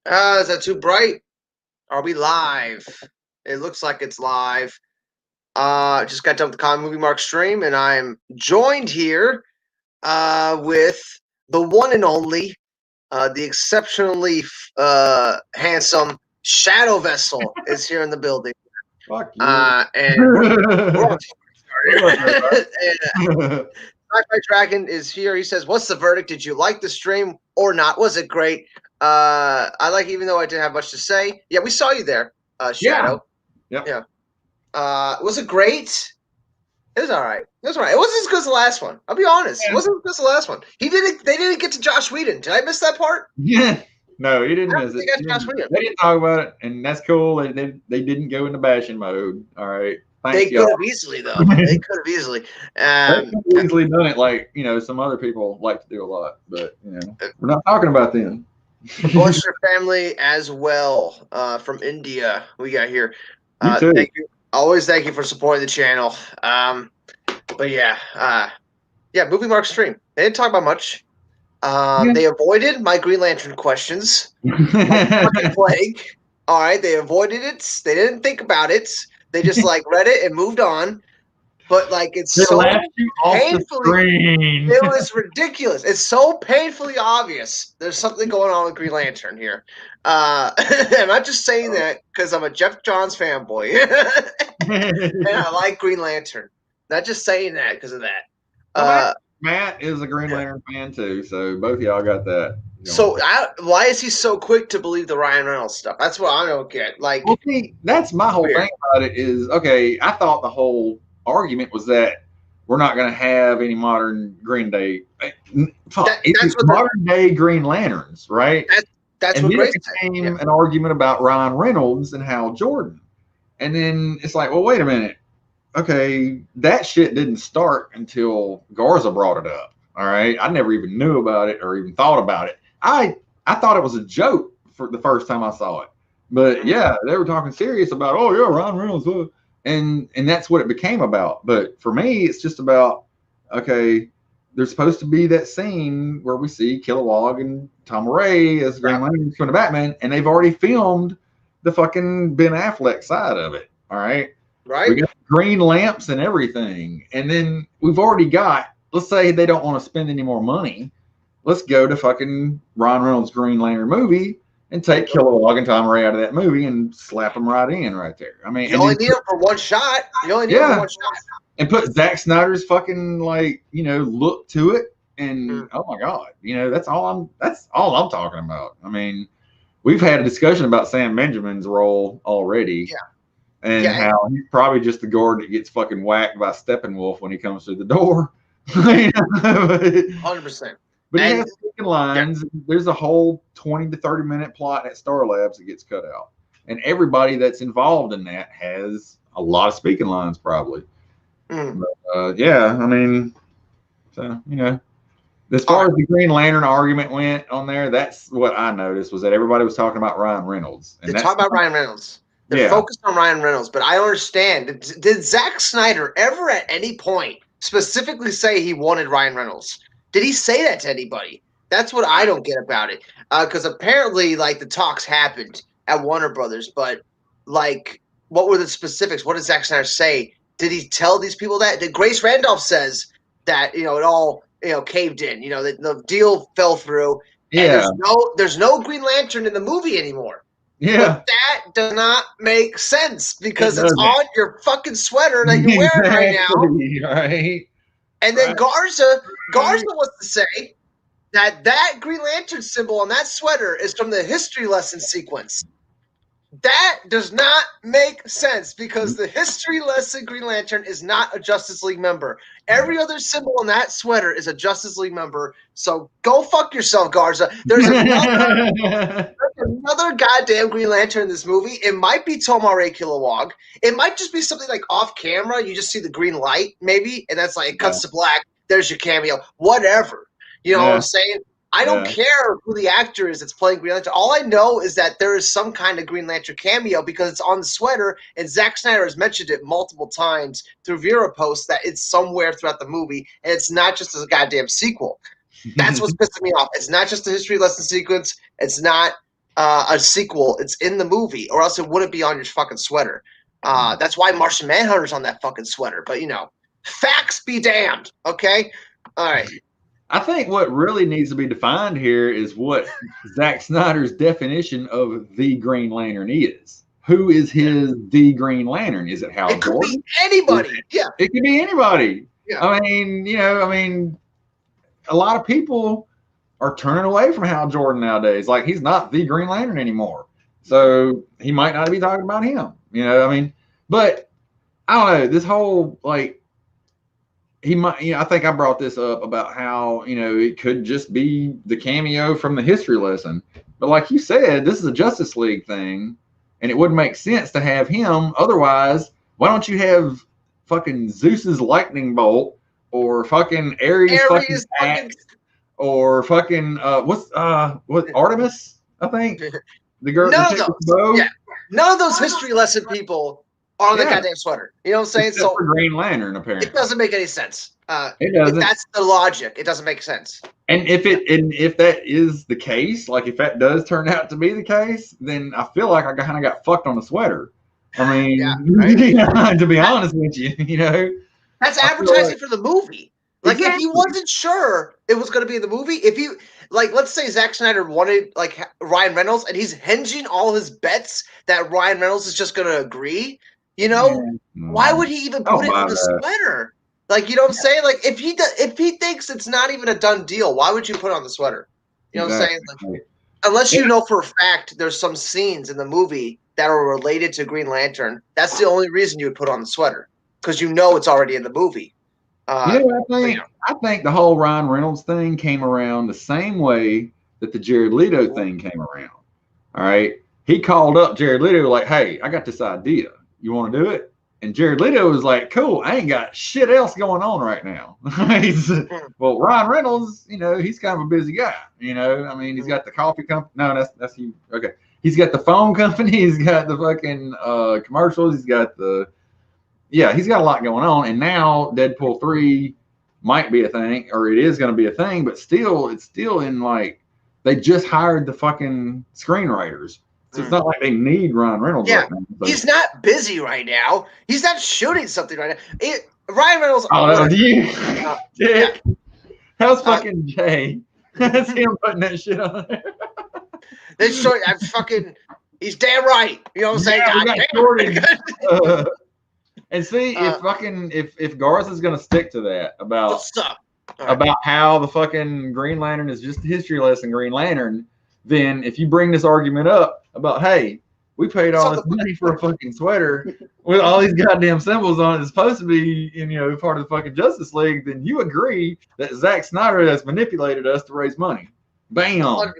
Is that too bright? Are we live? It looks like it's live. Just got done with the Common Movie Mark stream, and I'm joined here with the one and only, the exceptionally handsome Shadow Vessel is here in the building. Fuck you. And we're on What's and, Sci-Fi Dragon is here. He says, "What's the verdict? Did you like the stream or not? Was it great?" I like, even though I didn't have much to say. Yeah, we saw you there, Shadow. Yep. Yeah. Was it great? It was all right. It was all right. It wasn't as good as the last one. I'll be honest. It wasn't as good as the last one. They didn't get to Josh Whedon. Did I miss that part? Yeah. No, he didn't I miss don't it. think I got Josh Whedon. They didn't talk about it, and that's cool. They didn't go into bashing mode. All right. They Thanks, y'all. could have easily, though. They could have easily. They could have easily done it like, some other people like to do a lot, but, we're not talking about them. Bless your family as well, from India. We got here. You too. Thank you. Always thank you for supporting the channel. But yeah, Movie Mark stream. They didn't talk about much. They avoided my Green Lantern questions. Fucking plague. All right, they avoided it. They didn't think about it. They just read it and moved on. But it's They so laughed you off the screen. It was ridiculous. It's so painfully obvious. There's something going on with Green Lantern here. I'm not just saying that because I'm a Jeff Johns fanboy and I like Green Lantern. Not just saying that because of that. Matt is a Green Lantern fan too, so both of y'all got that. So why is he so quick to believe the Ryan Reynolds stuff? That's what I don't get. Well, see, that's my whole thing about it is, okay, I thought the whole argument was that we're not going to have any modern Green Day. It's modern day Green Lanterns, right? That's and what then it became an argument about Ryan Reynolds and Hal Jordan. And then it's like, well, wait a minute. Okay, that shit didn't start until Garza brought it up. All right. I never even knew about it or even thought about it. I thought it was a joke for the first time I saw it. But yeah, they were talking serious about, oh yeah, Ryan Reynolds. And that's what it became about. But for me, it's just about, okay, there's supposed to be that scene where we see Kilowog and Tom Ray as Green Lantern from the Batman, and they've already filmed the fucking Ben Affleck side of it. All right. Right. We got green lamps and everything. And then we've already got, let's say they don't want to spend any more money. Let's go to fucking Ron Reynolds' Green Lantern movie and take Kilowog and Tom Ray out of that movie and slap them right in right there. I mean, you only need them for one shot. You only need them for one shot. And put Zack Snyder's fucking look to it. And oh my God, that's all I'm talking about. I mean, we've had a discussion about Sam Benjamin's role already. Yeah. And how he's probably just the guard that gets fucking whacked by Steppenwolf when he comes through the door. 100%. But he has speaking lines. Yeah. There's a whole 20 to 30 minute plot at Star Labs that gets cut out. And everybody that's involved in that has a lot of speaking lines probably. But, yeah, I mean, so, as far as the Green Lantern argument went on there, that's what I noticed was that everybody was talking about Ryan Reynolds. And they're talking about Ryan Reynolds. They're focused on Ryan Reynolds, but I don't understand. Did Zack Snyder ever at any point specifically say he wanted Ryan Reynolds? Did he say that to anybody? That's what I don't get about it. Because apparently, the talks happened at Warner Brothers, but, what were the specifics? What did Zack Snyder say? Did he tell these people that? Grace Randolph says that, it all, caved in. The deal fell through. Yeah. And there's no Green Lantern in the movie anymore. Yeah. But that does not make sense because it's on your fucking sweater that you're wearing right now. Right. And then Garza wants to say that Green Lantern symbol on that sweater is from the history lesson sequence. That does not make sense because the history lesson Green Lantern is not a Justice League member. Every other symbol on that sweater is a Justice League member. So go fuck yourself, Garza. There's another goddamn Green Lantern in this movie. It might be Tomare Kilowog. It might just be something off camera. You just see the green light, maybe, and that's it cuts to black. There's your cameo. Whatever. You know what I'm saying? I don't care who the actor is that's playing Green Lantern. All I know is that there is some kind of Green Lantern cameo because it's on the sweater, and Zack Snyder has mentioned it multiple times through Vera posts that it's somewhere throughout the movie, and it's not just a goddamn sequel. That's what's pissing me off. It's not just a history lesson sequence. It's not a sequel. It's in the movie, or else it wouldn't be on your fucking sweater. That's why Martian Manhunter's on that fucking sweater. But facts be damned. Okay, all right. I think what really needs to be defined here is what Zack Snyder's definition of the Green Lantern is. Who is his the Green Lantern? Is it Hal It could Jordan? be anybody. Yeah, It could be anybody. Yeah. I mean, a lot of people are turning away from Hal Jordan nowadays. Like, he's not the Green Lantern anymore. So he might not be talking about him. But I don't know. This whole, like, he might, I think I brought this up about how, it could just be the cameo from the history lesson. But like you said, this is a Justice League thing, and it wouldn't make sense to have him. Otherwise, why don't you have fucking Zeus's lightning bolt, or fucking Ares fucking axe, or fucking what Artemis, I think. The girl, none of those history lesson people are on the goddamn sweater. You know what I'm saying? Except for Green Lantern, apparently. It doesn't make any sense. It doesn't. That's the logic. It doesn't make sense. And if that is the case, like if that does turn out to be the case, then I feel like I kind of got fucked on the sweater. I mean, to be honest with you, that's advertising for the movie. Like, if he wasn't sure it was going to be in the movie, if you, like, let's say Zack Snyder wanted, like, Ryan Reynolds, and he's hinging all his bets that Ryan Reynolds is just going to agree, why would he even put it on the sweater? Like, you know what I'm saying? Like, if he thinks it's not even a done deal, why would you put it on the sweater? You know what I'm saying? Like, unless you know for a fact there's some scenes in the movie that are related to Green Lantern, that's the only reason you would put on the sweater, because it's already in the movie. I think the whole Ryan Reynolds thing came around the same way that the Jared Leto thing came around. All right. He called up Jared Leto like, hey, I got this idea. You want to do it? And Jared Leto was like, cool, I ain't got shit else going on right now. Well, Ryan Reynolds, he's kind of a busy guy. I mean, he's got the coffee company. No, that's you. Okay. He's got the phone company. He's got the fucking commercials. He's got he's got a lot going on. And now Deadpool 3 might be a thing, or it is going to be a thing, but still, it's still in, like, they just hired the fucking screenwriters. So it's not like they need Ryan Reynolds right now. So. He's not busy right now. He's not shooting something right now. Ryan Reynolds. Dick. How's fucking Jay? That's him putting that shit on there. He's damn right. You know what I'm saying? And see, if Garza's gonna stick to that about how the fucking Green Lantern is just a history lesson Green Lantern, then if you bring this argument up about, hey, we paid all this money for a fucking sweater with all these goddamn symbols on it, it's supposed to be part of the fucking Justice League, then you agree that Zack Snyder has manipulated us to raise money. Bam. 100%.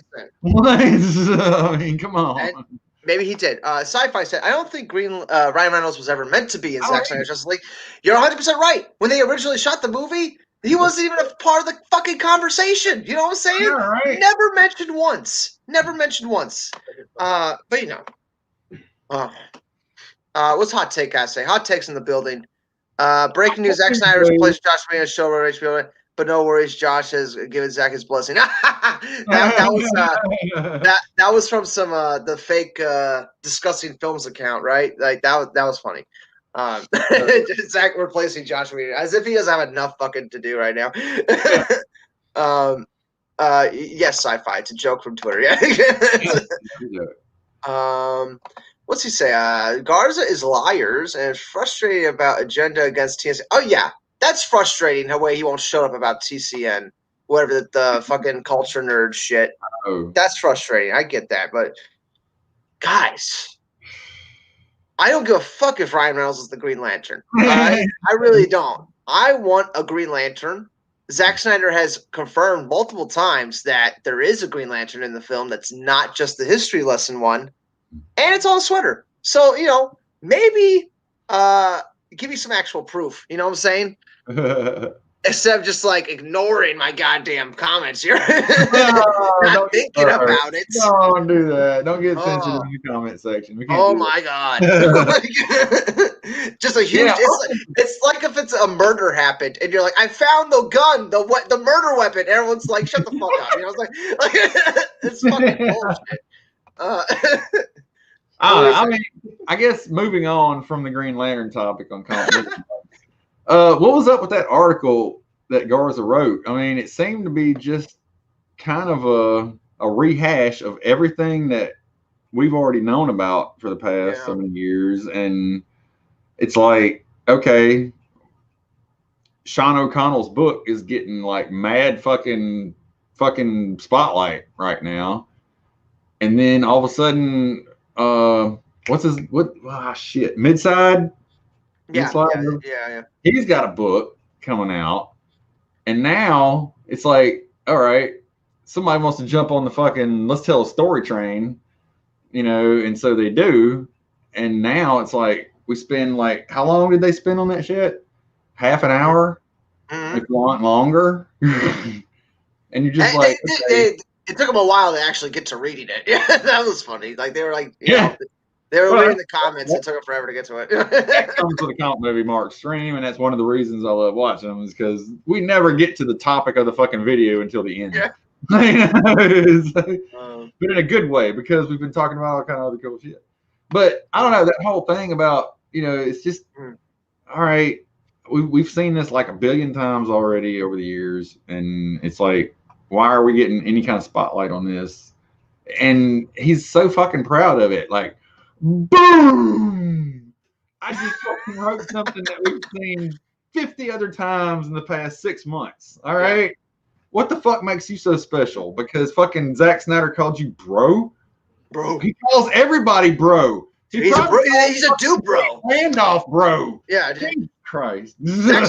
I mean, come on. And maybe he did. Sci-Fi said, I don't think Ryan Reynolds was ever meant to be in Zack Snyder's Justice League. You're 100% right. When they originally shot the movie, he wasn't even a part of the fucking conversation. You know what I'm saying? Yeah, right. Never mentioned once. But what's Hot Take guys say? Hot Take's in the building. Breaking news: Zack Snyder replaced Josh Trank as showrunner HBO. But no worries, Josh has given Zack his blessing. that was from some the fake Discussing Films account, right? Like that was funny. Zack replacing Josh Whedon as if he doesn't have enough fucking to do right now. Yes, Sci-Fi. It's a joke from Twitter. Yeah. What's he say? Garza is liars and is frustrated about agenda against TNC. Oh yeah, that's frustrating. The way he won't shut up about TCN, whatever the fucking culture nerd shit. Oh. That's frustrating. I get that, but guys, I don't give a fuck if Ryan Reynolds is the Green Lantern. I really don't. I want a Green Lantern. Zack Snyder has confirmed multiple times that there is a Green Lantern in the film that's not just the history lesson one, and it's on a sweater. So, maybe give me some actual proof. You know what I'm saying? Instead of just like ignoring my goddamn comments here. Not thinking about it. Don't do that. Don't get sensitive in the comment section. Oh my God. Just a huge it's like if it's a murder happened and you're like, I found the gun, the murder weapon. Everyone's like, shut the fuck up. It's fucking bullshit. I don't know. I mean, I guess moving on from the Green Lantern topic on comic books, what was up with that article that Garza wrote? I mean, it seemed to be just kind of a rehash of everything that we've already known about for the past so many years. And it's like, okay, Sean O'Connell's book is getting like mad fucking spotlight right now. And then all of a sudden, shit, Midside? Yeah. He's got a book coming out. And now it's like, all right, somebody wants to jump on the fucking let's tell a story train, and so they do. And now it's like we spend like, how long did they spend on that shit? Half an hour? Mm-hmm. If you want longer. And you're just like, okay. It took them a while to actually get to reading it. Yeah, that was funny. Like they were like, they were reading the comments. It took them forever to get to it. That comes with a comic movie, Mark Stream, and that's one of the reasons I love watching them is because we never get to the topic of the fucking video until the end. Yeah. But in a good way, because we've been talking about all kind of other cool shit. But I don't know, that whole thing about, it's just, all right, we've seen this like a billion times already over the years, and it's like, why are we getting any kind of spotlight on this? And he's so fucking proud of it. Like, boom! I just fucking wrote something that we've seen 50 other times in the past 6 months. All right? What the fuck makes you so special? Because fucking Zack Snyder called you bro? Bro. He calls everybody bro. He's a dude bro. Handoff bro. Yeah. Jesus Christ. Zack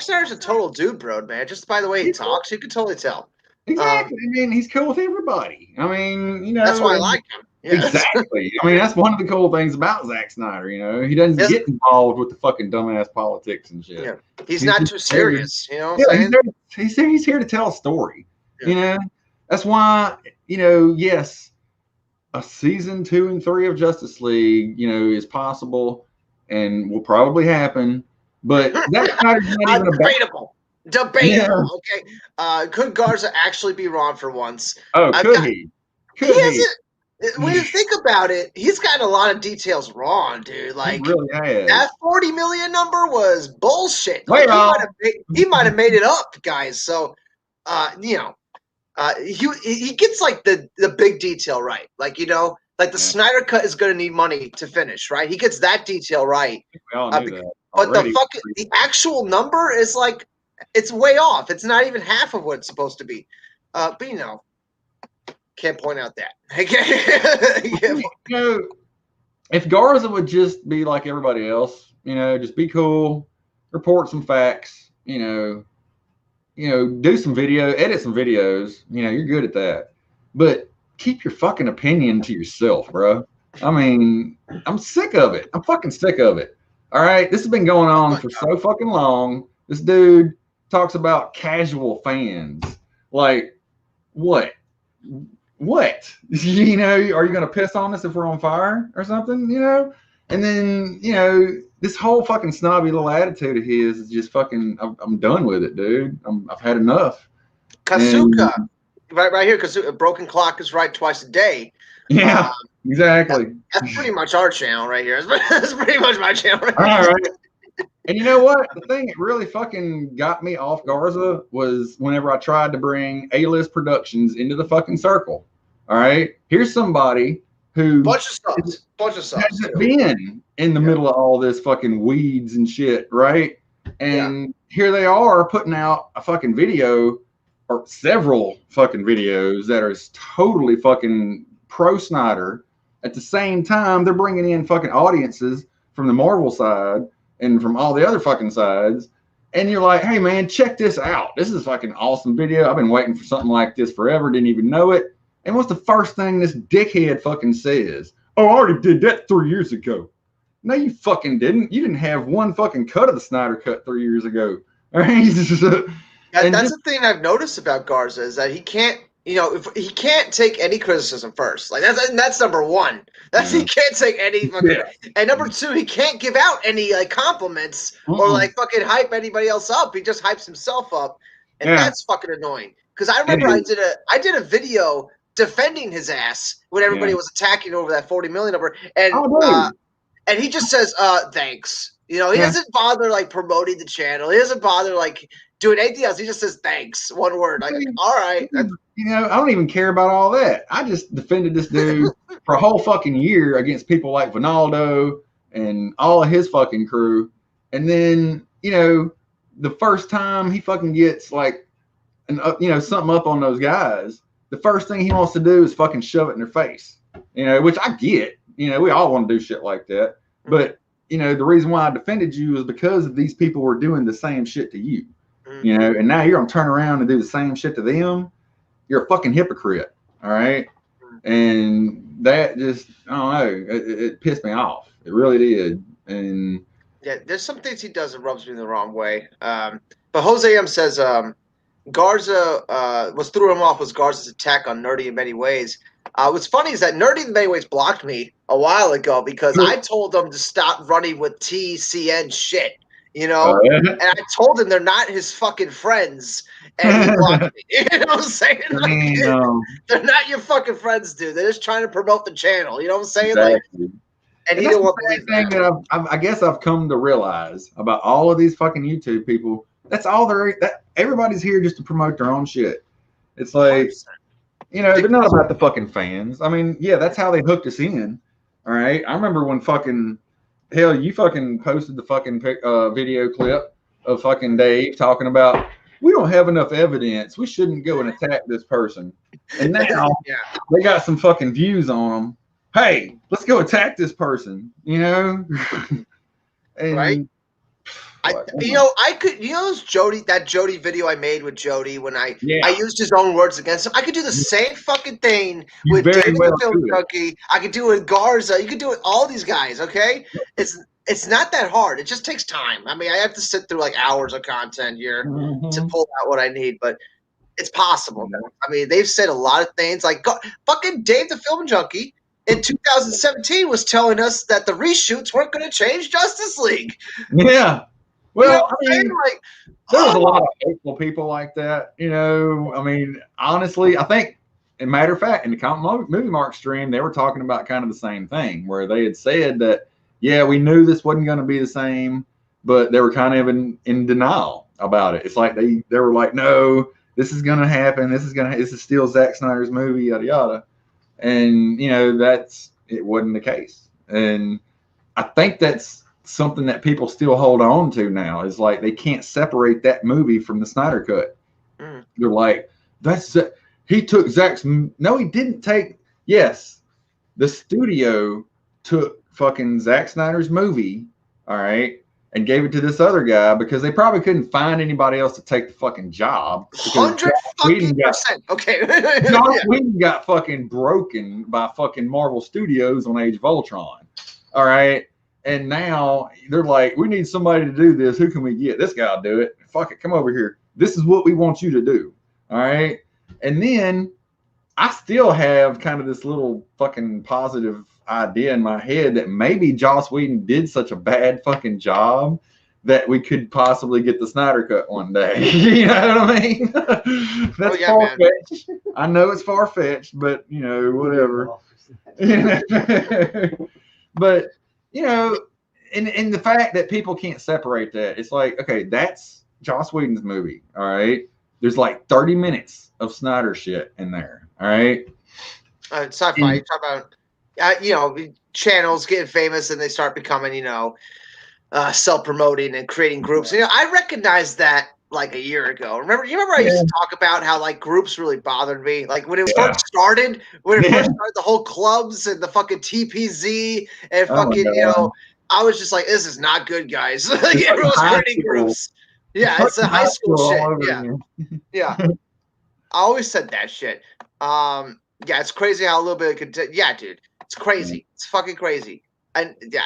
Snyder's a total dude bro, man. Just by the way he talks, you can totally tell. Exactly. I mean, he's cool with everybody. I mean, that's why I like him. Yeah. Exactly. I mean, that's one of the cool things about Zack Snyder. He doesn't get involved with the fucking dumbass politics and shit. Yeah. He's not too serious. You know what I'm saying? He's here to tell a story. Yeah. That's why, yes, a season 2 and 3 of Justice League, is possible and will probably happen. But Zack Snyder's not even debatable. Debatable. Yeah. Okay. Could Garza actually be wrong for once? Oh, could he? Could he? When you think about it, he's gotten a lot of details wrong, dude. Like he really has. That 40 million number was bullshit. Like, he might have made it up, guys. So, he gets like the big detail right. Like like the Snyder Cut is going to need money to finish, right? He gets that detail right. We all knew that but the actual number is like it's way off. It's not even half of what it's supposed to be. But can't point out that. If Garza would just be like everybody else, just be cool, report some facts, do some video, edit some videos, you're good at that. But keep your fucking opinion to yourself, bro. I mean, I'm sick of it. I'm fucking sick of it. All right, this has been going on for so fucking long. This dude talks about casual fans. Like, what? What? Are you going to piss on us if we're on fire or something? And then, this whole fucking snobby little attitude of his is just fucking, I'm done with it, dude. I've had enough. Kazuka, right here, Kazuka, broken clock is right twice a day. Yeah, exactly. That's pretty much our channel right here. That's pretty much my channel right here. All right. And you know what? The thing that really fucking got me off Garza was whenever I tried to bring A-list productions into the fucking circle. All right, here's somebody who bunch of stuff hasn't been in the middle of all this fucking weeds and shit, right? And here they are putting out a fucking video or several fucking videos that are totally fucking pro Snyder. At the same time, they're bringing in fucking audiences from the Marvel side and from all the other fucking sides. And you're like, hey man, check this out. This is a fucking awesome video. I've been waiting for something like this forever. Didn't even know it. And what's the first thing this dickhead fucking says? Oh, I already did that 3 years ago. No, you fucking didn't. You didn't have one fucking cut of the Snyder Cut 3 years ago. All right? That's the thing I've noticed about Garza is that he can't, if he can't take any criticism first. Like that's number one. He can't take any fucking. And number two, he can't give out any like compliments or like fucking hype anybody else up. He just hypes himself up, and that's fucking annoying. Because I remember I did a video defending his ass when everybody was attacking over that 40 million number, and he just says, thanks. You know, he doesn't bother like promoting the channel. He doesn't bother like doing anything else. He just says thanks, one word. Like, all right. You know, I don't even care about all that. I just defended this dude for a whole fucking year against people like Ronaldo and all of his fucking crew. And then, you know, the first time he fucking gets like, you know, something up on those guys, the first thing he wants to do is fucking shove it in their face. You know, which I get. You know, we all want to do shit like that. But, you know, the reason why I defended you is because these people were doing the same shit to you. You know, and now you're going to turn around and do the same shit to them. You're a fucking hypocrite. All right. And that just, I don't know, it pissed me off. It really did. And yeah, there's some things he does that rubs me the wrong way. But Jose M says Garza was threw him off was Garza's attack on Nerdy in many ways. What's funny is that Nerdy in many ways blocked me a while ago because I told them to stop running with TCN shit, you know? And I told him they're not his fucking friends, and he blocked me. You know what I'm saying? Like, they're not your fucking friends, dude. They're just trying to promote the channel. You know what I'm saying? Exactly. Like, and he didn't want to believe thing that I guess I've come to realize about all of these fucking YouTube people. That's all everybody's here just to promote their own shit. It's like, 100%. You know, they're not about the fucking fans. I mean, yeah, that's how they hooked us in. All right. I remember when fucking, hell, you fucking posted the fucking video clip of fucking Dave talking about, we don't have enough evidence. We shouldn't go and attack this person. And now they got some fucking views on them. Hey, let's go attack this person, you know? And, right? I could, that Jody video I made with Jody when I used his own words against him. I could do the same fucking thing with David the Film Junkie. I could do it with Garza. You could do it with all these guys, okay? It's not that hard. It just takes time. I mean, I have to sit through like hours of content here to pull out what I need, but it's possible. I mean, they've said a lot of things. Like fucking Dave the Film Junkie in 2017 was telling us that the reshoots weren't going to change Justice League. Yeah. Well, I mean, there was a lot of hateful people like that, you know. I mean, honestly, I think, as a matter of fact, in the Comic Movie Mark stream, they were talking about kind of the same thing, where they had said that, yeah, we knew this wasn't going to be the same, but they were kind of in denial about it. It's like they were like, no, this is going to happen. This is still Zack Snyder's movie, yada yada. And you know, it wasn't the case. And I think that's something that people still hold on to now, is like they can't separate that movie from the Snyder Cut. They're like, he took Zack's. No, he didn't take. Yes, the studio took fucking Zack Snyder's movie, all right, and gave it to this other guy because they probably couldn't find anybody else to take the fucking job. 100% okay. Joss Whedon got fucking broken by fucking Marvel Studios on Age of Ultron. All right. And now they're like, we need somebody to do this. Who can we get? This guy will do it. Fuck it. Come over here. This is what we want you to do. All right. And then I still have kind of this little fucking positive idea in my head that maybe Joss Whedon did such a bad fucking job that we could possibly get the Snyder Cut one day. You know what I mean? That's far-fetched. I know it's far-fetched, but, you know, whatever. But, you know, and the fact that people can't separate that, it's like, okay, that's Joss Whedon's movie, all right? There's like 30 minutes of Snyder shit in there, all right? Sci-fi, you talk about, you know, channels getting famous and they start becoming, you know, self-promoting and creating groups. You know, I recognized that like a year ago. Remember I used to talk about how like groups really bothered me. Like when it first started, the whole clubs and the fucking TPZ and fucking, you know, I was just like, this is not good, guys. Everyone's creating groups. Yeah, it's a high school shit. Yeah. I always said that shit. Yeah, it's crazy how a little bit of yeah, dude. It's crazy. It's fucking crazy. And yeah,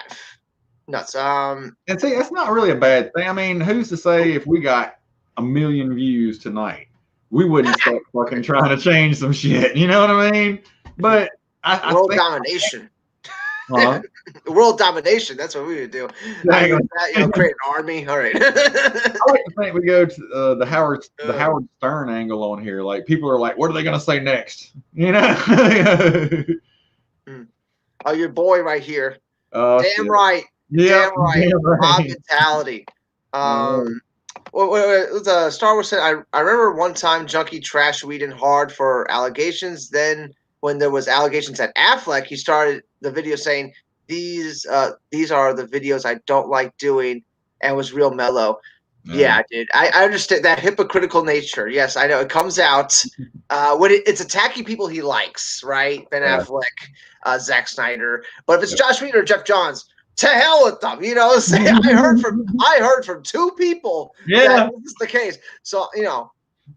nuts. And see, that's not really a bad thing. I mean, who's to say if we got 1 million views tonight, we wouldn't start fucking trying to change some shit. You know what I mean? But I world domination. Uh-huh. World domination. That's what we would do. I agree with that, create an army. All right. I like to think we go to the Howard Stern angle on here. Like people are like, what are they gonna say next? You know? Oh, your boy right here. Oh, Damn shit. right. Yep, Damn right. damn right. Mob mentality. The Star Wars said, I remember one time Junkie trashed Whedon hard for allegations. Then when there was allegations at Affleck, he started the video saying, these are the videos I don't like doing, and was real mellow. Yeah, dude. I understand that hypocritical nature. Yes, I know. It comes out when it's attacking people he likes, right? Ben Affleck, Zack Snyder. But if it's Josh Whedon or Jeff Johns, to hell with them. I heard from two people that this is the case. So,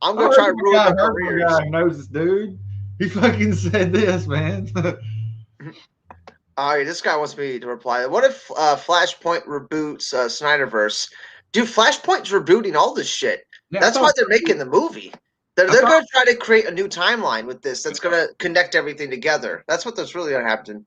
I'm going to try to ruin their careers. Guy knows this dude. He fucking said this, man. All right, this guy wants me to reply. What if Flashpoint reboots Snyderverse? Dude, Flashpoint's rebooting all this shit. Yeah, that's why they're making the movie. They're going to try to create a new timeline with this that's going to connect everything together. That's what that's really going to happen.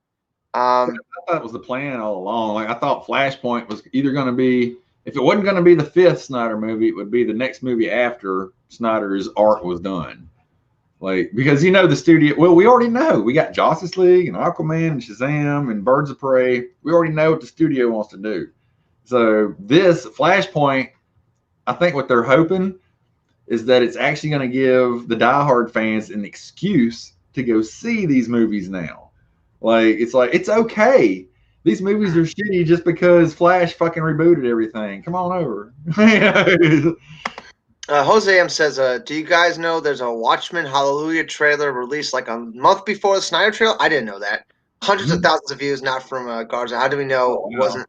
I thought it was the plan all along. Like I thought Flashpoint was either going to be, if it wasn't going to be the 5th Snyder movie, it would be the next movie after Snyder's art was done. Like, because the studio, well, we already know. We got Justice League and Aquaman and Shazam and Birds of Prey. We already know what the studio wants to do. So this Flashpoint, I think what they're hoping is that it's actually going to give the diehard fans an excuse to go see these movies now. Like, it's okay. These movies are shitty just because Flash fucking rebooted everything. Come on over. Jose M says, do you guys know there's a Watchmen Hallelujah trailer released like a month before the Snyder trailer? I didn't know that. Hundreds of thousands of views, not from Garza. How do we know it wasn't?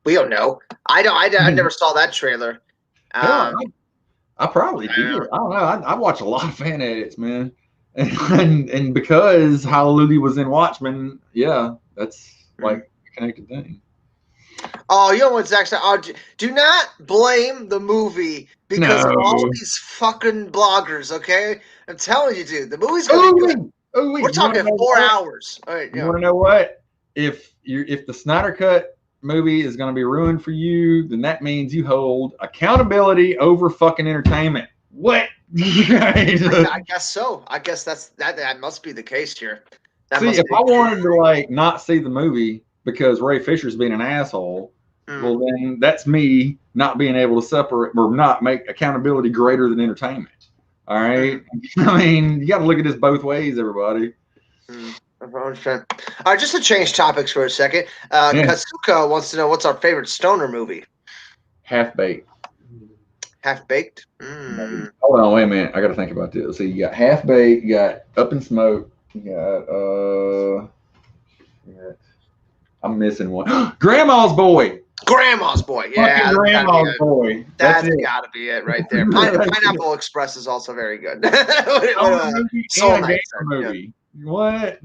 We don't know. I never saw that trailer. I probably did. I don't know. I watch a lot of fan edits, man. And because Hallelujah was in Watchmen, yeah, that's like a connected thing. Oh, you know what Zach said? Do not blame the movie because of all these fucking bloggers, okay? I'm telling you, dude. The movie's going to be good. We're talking 4 hours. All right, you want to know what? If the Snyder Cut movie is going to be ruined for you, then that means you hold accountability over fucking entertainment. What? I guess so. I guess that must be the case here. If I wanted to not see the movie because Ray Fisher's being an asshole, well then that's me not being able to separate or not make accountability greater than entertainment. All right. I mean, you got to look at this both ways, everybody. All right, just to change topics for a second. Katsuka wants to know what's our favorite stoner movie. Half Baked. Half Baked. Hold on, wait a minute. I got to think about this. So you got Half Baked, you got Up in Smoke, you got I'm missing one. Grandma's Boy. Grandma's Boy. Yeah. Grandma's Boy. That's got to be it right there. Pineapple Express is also very good. Soul Night movie. Yeah. What?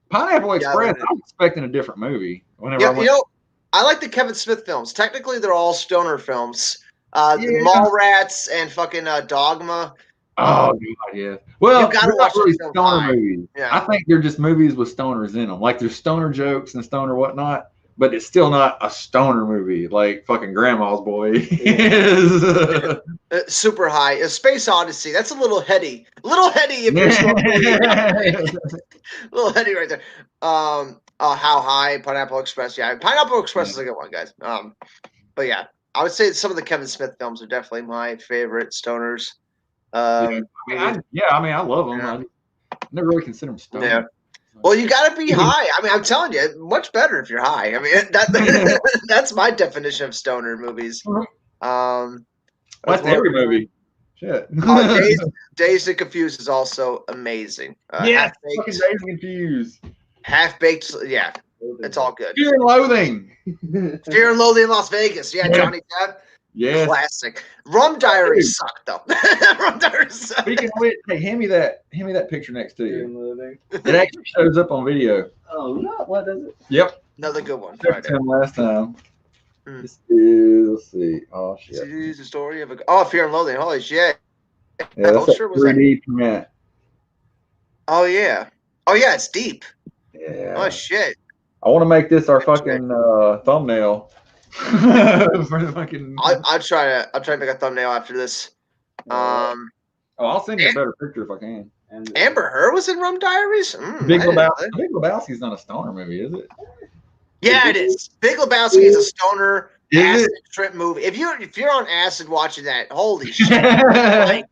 Pineapple Express. I was expecting a different movie. I like the Kevin Smith films. Technically, they're all stoner films. Mallrats and fucking Dogma. Oh God, yeah. Well, you gotta watch really stoner movies. Yeah. I think they're just movies with stoners in them. Like there's stoner jokes and stoner whatnot, but it's still not a stoner movie like fucking Grandma's Boy is. Super high. Space Odyssey. That's a little heady. A little heady if you're smoking. A little heady right there. How High, Pineapple Express. Yeah, Pineapple Express is a good one, guys. But yeah, I would say some of the Kevin Smith films are definitely my favorite stoners. I mean, I love them. I never really consider them stoner. Yeah. Well, you got to be high. I mean, I'm telling you, much better if you're high. I mean, that's my definition of stoner movies. That's every movie. Shit. Dazed and Confused is also amazing. Yeah, fucking Dazed and Confused. Half Baked, yeah, it's all good. Fear and Loathing. Fear and Loathing in Las Vegas. Yeah, Johnny Depp. Yeah. Classic. Rum Diaries sucked though. Rum Diaries sucked. Speaking of which, hey, hand me that picture next to you. It actually shows up on video. Oh no, what does it? Yep. Another good one. Right last time. This is, let's see. Oh shit. This is the story of Fear and Loathing. Holy shit. Yeah, that's a 3D print. Oh yeah. Oh yeah, it's deep. Yeah. Oh shit. I want to make this our fucking thumbnail for the fucking. I'll try to make a thumbnail after this. I'll send you a better picture if I can. Amber Heard was in Rum Diaries. Big Lebowski's not a stoner movie, is it? Yeah, it is. Big Lebowski is a stoner Is acid trip movie. If you're on acid watching that, holy shit! Like,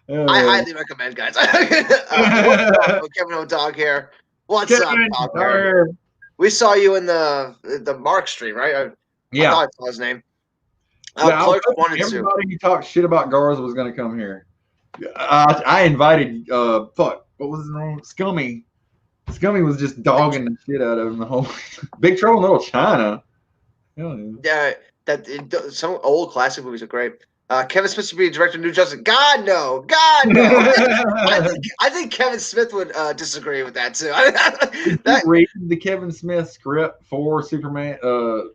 I highly recommend, guys. What's up, Kevin O'Dog here. What's up, Dog? We saw you in the Mark stream, right? I thought I saw his name. Clerks 1 and 2. Everybody who talked shit about Garza was going to come here. I invited, what was his name? Scummy. Scummy was just dogging the shit out of him the whole Big Trouble in Little China. Yeah, some old classic movies are great. Kevin Smith should be director of New Justice. God no. I think Kevin Smith would disagree with that too. Did you read the Kevin Smith script for Superman?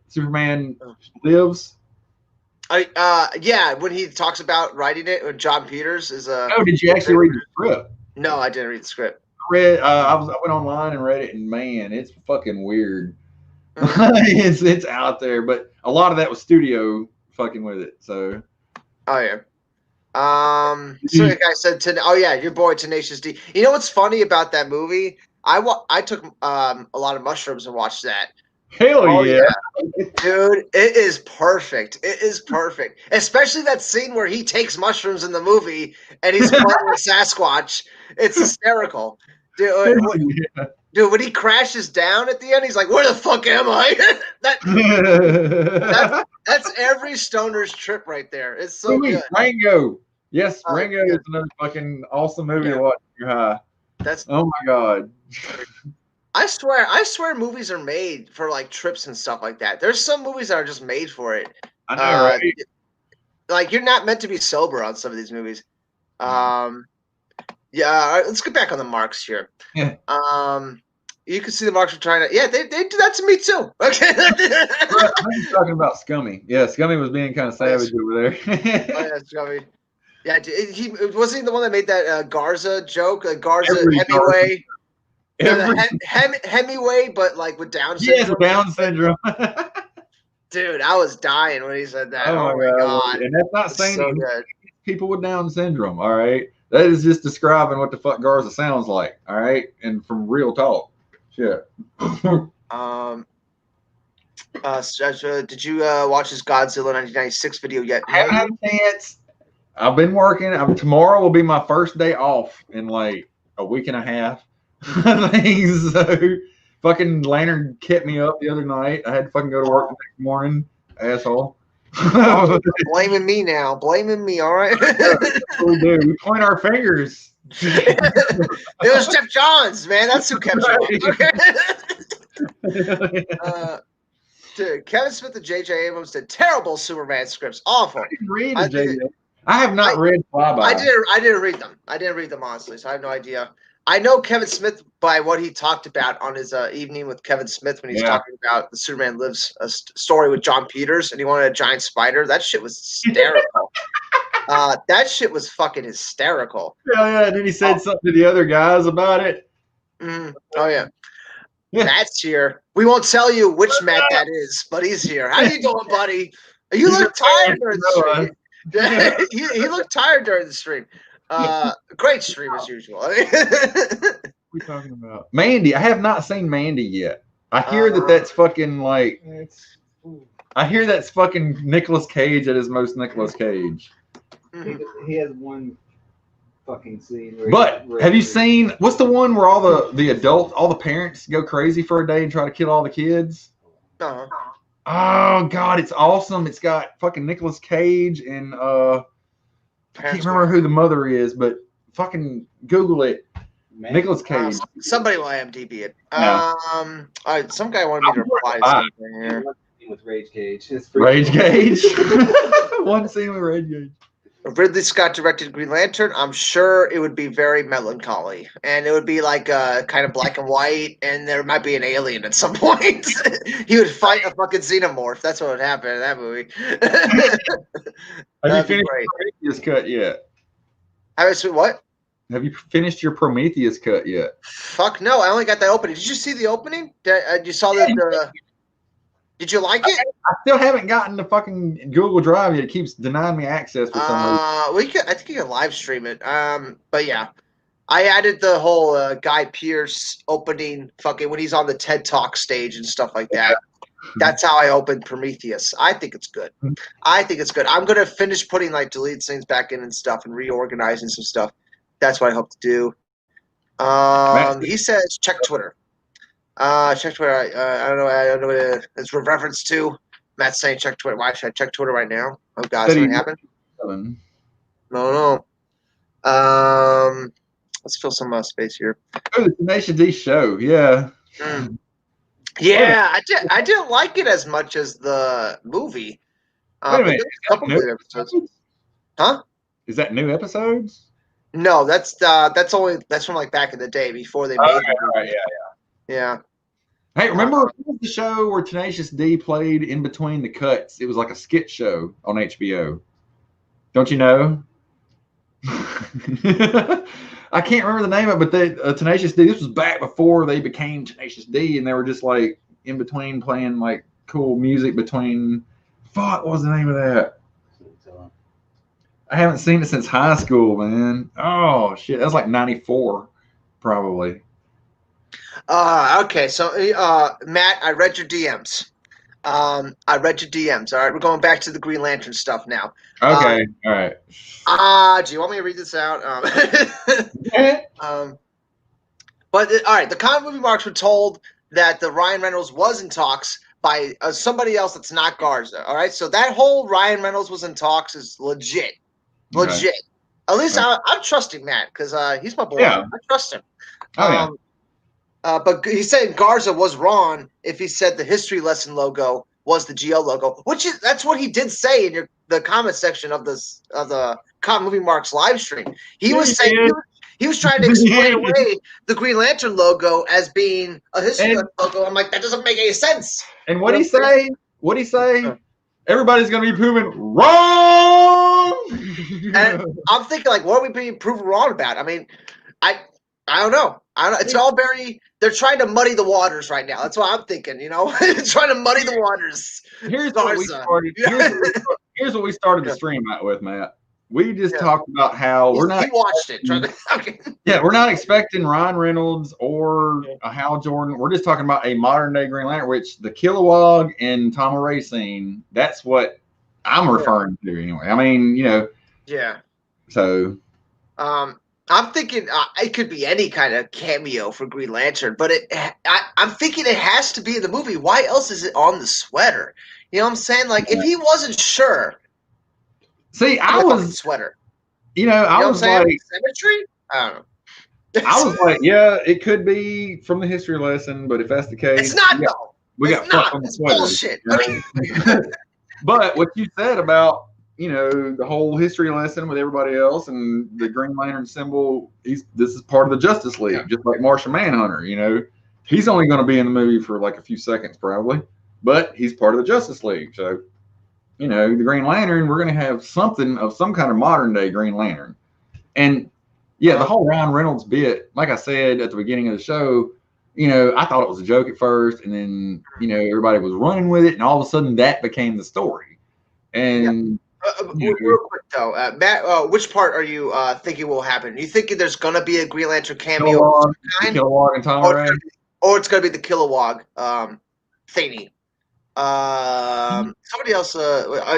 Superman Lives. Yeah, when he talks about writing it, when John Peters is Oh, did you actually read the script? No, I didn't read the script. I went online and read it, and man, it's fucking weird. It's out there, but a lot of that was studio fucking with it. So, oh yeah. So like I said, your boy Tenacious D. You know what's funny about that movie? I took a lot of mushrooms and watched that. Hell yeah, dude! It is perfect. It is perfect, especially that scene where he takes mushrooms in the movie and he's playing with Sasquatch. It's hysterical, dude. Dude, when he crashes down at the end, he's like, "Where the fuck am I?" that's every stoner's trip right there. It's so good. Rango, yes, Rango is another fucking awesome movie to watch. You're high. Oh my god. I swear movies are made for like trips and stuff like that. There's some movies that are just made for it. I know, right? Like you're not meant to be sober on some of these movies. Let's get back on the marks here. Yeah. You can see the marks for trying to. Yeah, they do that to me too. Okay. I'm talking about Scummy. Yeah, Scummy was being kind of savage over there. Oh yeah, Scummy. Yeah, he wasn't he the one that made that Garza joke, Garza Hemingway. Hemingway, but like with Down syndrome. Yes, Down syndrome. Dude, I was dying when he said that. Oh my god! And that's not saying so good. People with Down syndrome. All right, that is just describing what the fuck Garza sounds like. All right, and from real talk. Shit. Did you watch his Godzilla 1996 video yet? I haven't had a chance. I've been working. Tomorrow will be my first day off in like a week and a half. Things so fucking Lantern kept me up the other night. I had to fucking go to work the next morning, asshole. Blaming me now. Blaming me, all right? We do. We point our fingers. It was Jeff Johns, man. That's who kept you up. Dude, Kevin Smith and J.J. Abrams did terrible Superman scripts. Awful. I didn't read I have not read Flyby. I didn't read them. I didn't read them, honestly, so I have no idea. I know Kevin Smith by what he talked about on his evening with Kevin Smith when he's talking about the Superman Lives story with John Peters, and he wanted a giant spider. That shit was hysterical. That shit was fucking hysterical. Yeah. And then he said something to the other guys about it. Oh, yeah. Matt's here. We won't tell you which Matt that is, but he's here. How you doing, buddy? You look tired during the stream. He looked tired during the stream. Great stream as usual. What are we talking about? Mandy. I have not seen Mandy yet. I hear that's fucking like. I hear that's fucking Nicolas Cage at his most Nicolas Cage. He has one fucking scene. But have you seen what's the one where all the adults, all the parents go crazy for a day and try to kill all the kids? Uh-huh. Oh god, it's awesome. It's got fucking Nicolas Cage and I can't remember who the mother is, but fucking Google it. Nicolas Cage. Somebody will IMDb it. Some guy wanted me to reply to something here. With Rage Cage. Rage Cage? One scene with Rage Cage. Ridley Scott directed Green Lantern. I'm sure it would be very melancholy, and it would be like kind of black and white, and there might be an alien at some point. He would fight a fucking xenomorph. That's what would happen in that movie. Have you finished the cut yet? Have I seen what? Have you finished your Prometheus cut yet? Fuck no, I only got that opening. Did you see the opening? You saw the did you like it? I still haven't gotten the fucking Google Drive yet. It keeps denying me access for some reason. I think you can live stream it. But yeah, I added the whole Guy Pearce opening fucking when he's on the TED Talk stage and stuff like that. That's how I opened Prometheus. I think it's good. I'm gonna finish putting like deleted things back in and stuff and reorganizing some stuff. That's what I hope to do. He says check Twitter. Check Twitter. I don't know. I don't know what it's reference to. Matt's saying check Twitter. Why should I check Twitter right now? Oh God, something happened. No. Let's fill some space here. Oh, the Tenacious D show. Yeah. Yeah, I didn't like it as much as the movie. Wait a minute. A couple good episodes. Huh? Is that new episodes? No, that's from like back in the day before they made it. Right, Yeah. Hey, remember the show where Tenacious D played in between the cuts? It was like a skit show on HBO. Don't you know? I can't remember the name of it, but Tenacious D, this was back before they became Tenacious D, and they were just like in between playing like cool music between. Fuck, what was the name of that? I haven't seen it since high school, man. Oh, shit. That was like 94, probably. Okay, so Matt, I read your DMs. All right, we're going back to the Green Lantern stuff now. Okay, all right. Do you want me to read this out? But all right, the comic movie marks were told that the Ryan Reynolds was in talks by somebody else that's not Garza. All right, so that whole Ryan Reynolds was in talks is legit. Okay. At least I'm trusting Matt because he's my boy. Yeah. I trust him. Oh, yeah. But he said Garza was wrong if he said the history lesson logo was the GL logo, that's what he did say in the comment section of the Comic Movie Marks live stream. He was saying he was trying to explain away the Green Lantern logo as being a history logo. I'm like, that doesn't make any sense. And what'd he say? What'd he say? Everybody's gonna be proven wrong. And I'm thinking, like, what are we being proven wrong about? I mean, I don't know. It's all very. They're trying to muddy the waters right now. That's what I'm thinking. You know, trying to muddy the waters. Here's what we started. Here's what we started the stream out with, Matt. We just talked about how we're not. He watched it. Okay. Yeah, we're not expecting Ryan Reynolds or a Hal Jordan. We're just talking about a modern day Green Lantern, which the Kilowog and Tom Array scene. That's what I'm referring to, anyway. I mean, you know. Yeah. So. I'm thinking it could be any kind of cameo for Green Lantern, but I'm thinking it has to be in the movie. Why else is it on the sweater? You know what I'm saying? Like, if he wasn't sure. See, I was sweater. You know, I was like symmetry. I don't know. I was like, yeah, it could be from the history lesson, but if that's the case, it's not though. We got fucked on the sweater. Bullshit. Right? But what you said about, you know, the whole history lesson with everybody else and the Green Lantern symbol, this is part of the Justice League, just like Martian Manhunter, you know. He's only going to be in the movie for like a few seconds probably, but he's part of the Justice League. So, you know, the Green Lantern, we're going to have something of some kind of modern day Green Lantern. And yeah, the whole Ryan Reynolds bit, like I said at the beginning of the show, you know, I thought it was a joke at first, and then, you know, everybody was running with it, and all of a sudden that became the story. And real quick though, Matt, which part are you thinking will happen? You thinking there's gonna be a Green Lantern cameo, Kilowog and Tom Array, or it's gonna be the Kilowog thingy? Somebody else.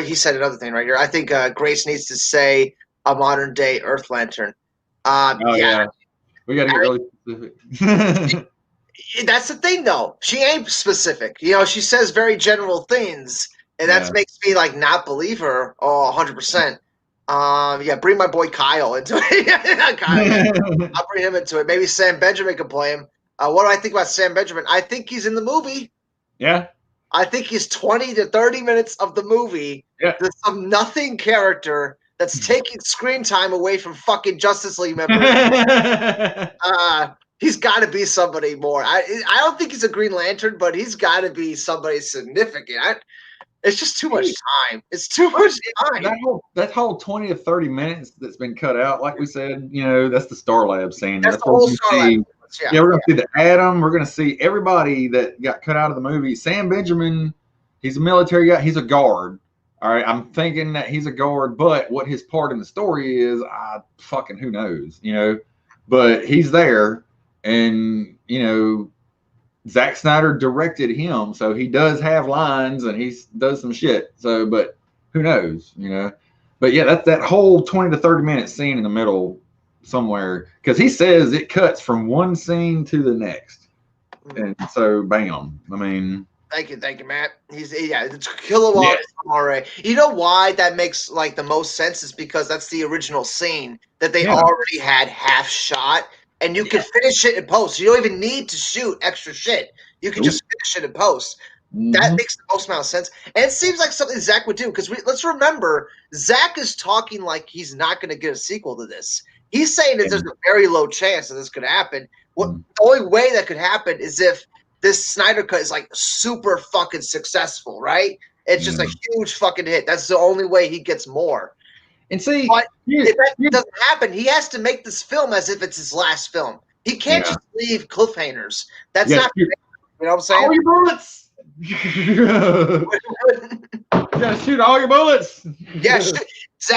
He said another thing right here. I think Grace needs to say a modern day Earth Lantern. Yeah, we got to get really specific. That's the thing, though. She ain't specific. You know, she says very general things. And that makes me like not believe her 100%. Yeah, bring my boy Kyle into it. I'll bring him into it. Maybe Sam Benjamin can play him. What do I think about Sam Benjamin? I think he's in the movie. Yeah. I think he's 20 to 30 minutes of the movie. Yeah. There's some nothing character that's taking screen time away from fucking Justice League members. He's got to be somebody more. I don't think he's a Green Lantern, but he's got to be somebody significant. It's just too much time. It's too much time. That whole 20 to 30 minutes that's been cut out, like we said, that's the Star Lab scene. That's the whole Star Lab. Yeah, we're gonna see the Atom. We're gonna see everybody that got cut out of the movie. Sam Benjamin, he's a military guy. He's a guard. All right, I'm thinking that he's a guard, but what his part in the story is, fucking who knows, But he's there, and Zack Snyder directed him, so he does have lines and he does some shit. So, but who knows, But yeah, that's that whole 20 to 30 minute scene in the middle somewhere, because he says it cuts from one scene to the next, and so bam. I mean, thank you, Matt. It's kilowatt already. You know why that makes like the most sense is because that's the original scene that they already had half shot. And you can finish it in post. You don't even need to shoot extra shit. You can just finish it in post. That makes the most amount of sense. And it seems like something Zach would do. Because let's remember, Zach is talking like he's not going to get a sequel to this. He's saying that there's a very low chance that this could happen. The only way that could happen is if this Snyder Cut is like super fucking successful, right? It's just a huge fucking hit. That's the only way he gets more. And see, but if that doesn't happen, he has to make this film as if it's his last film. He can't just leave cliffhangers. That's not fair. You know what I'm saying? All your bullets. You gotta shoot all your bullets. Yeah,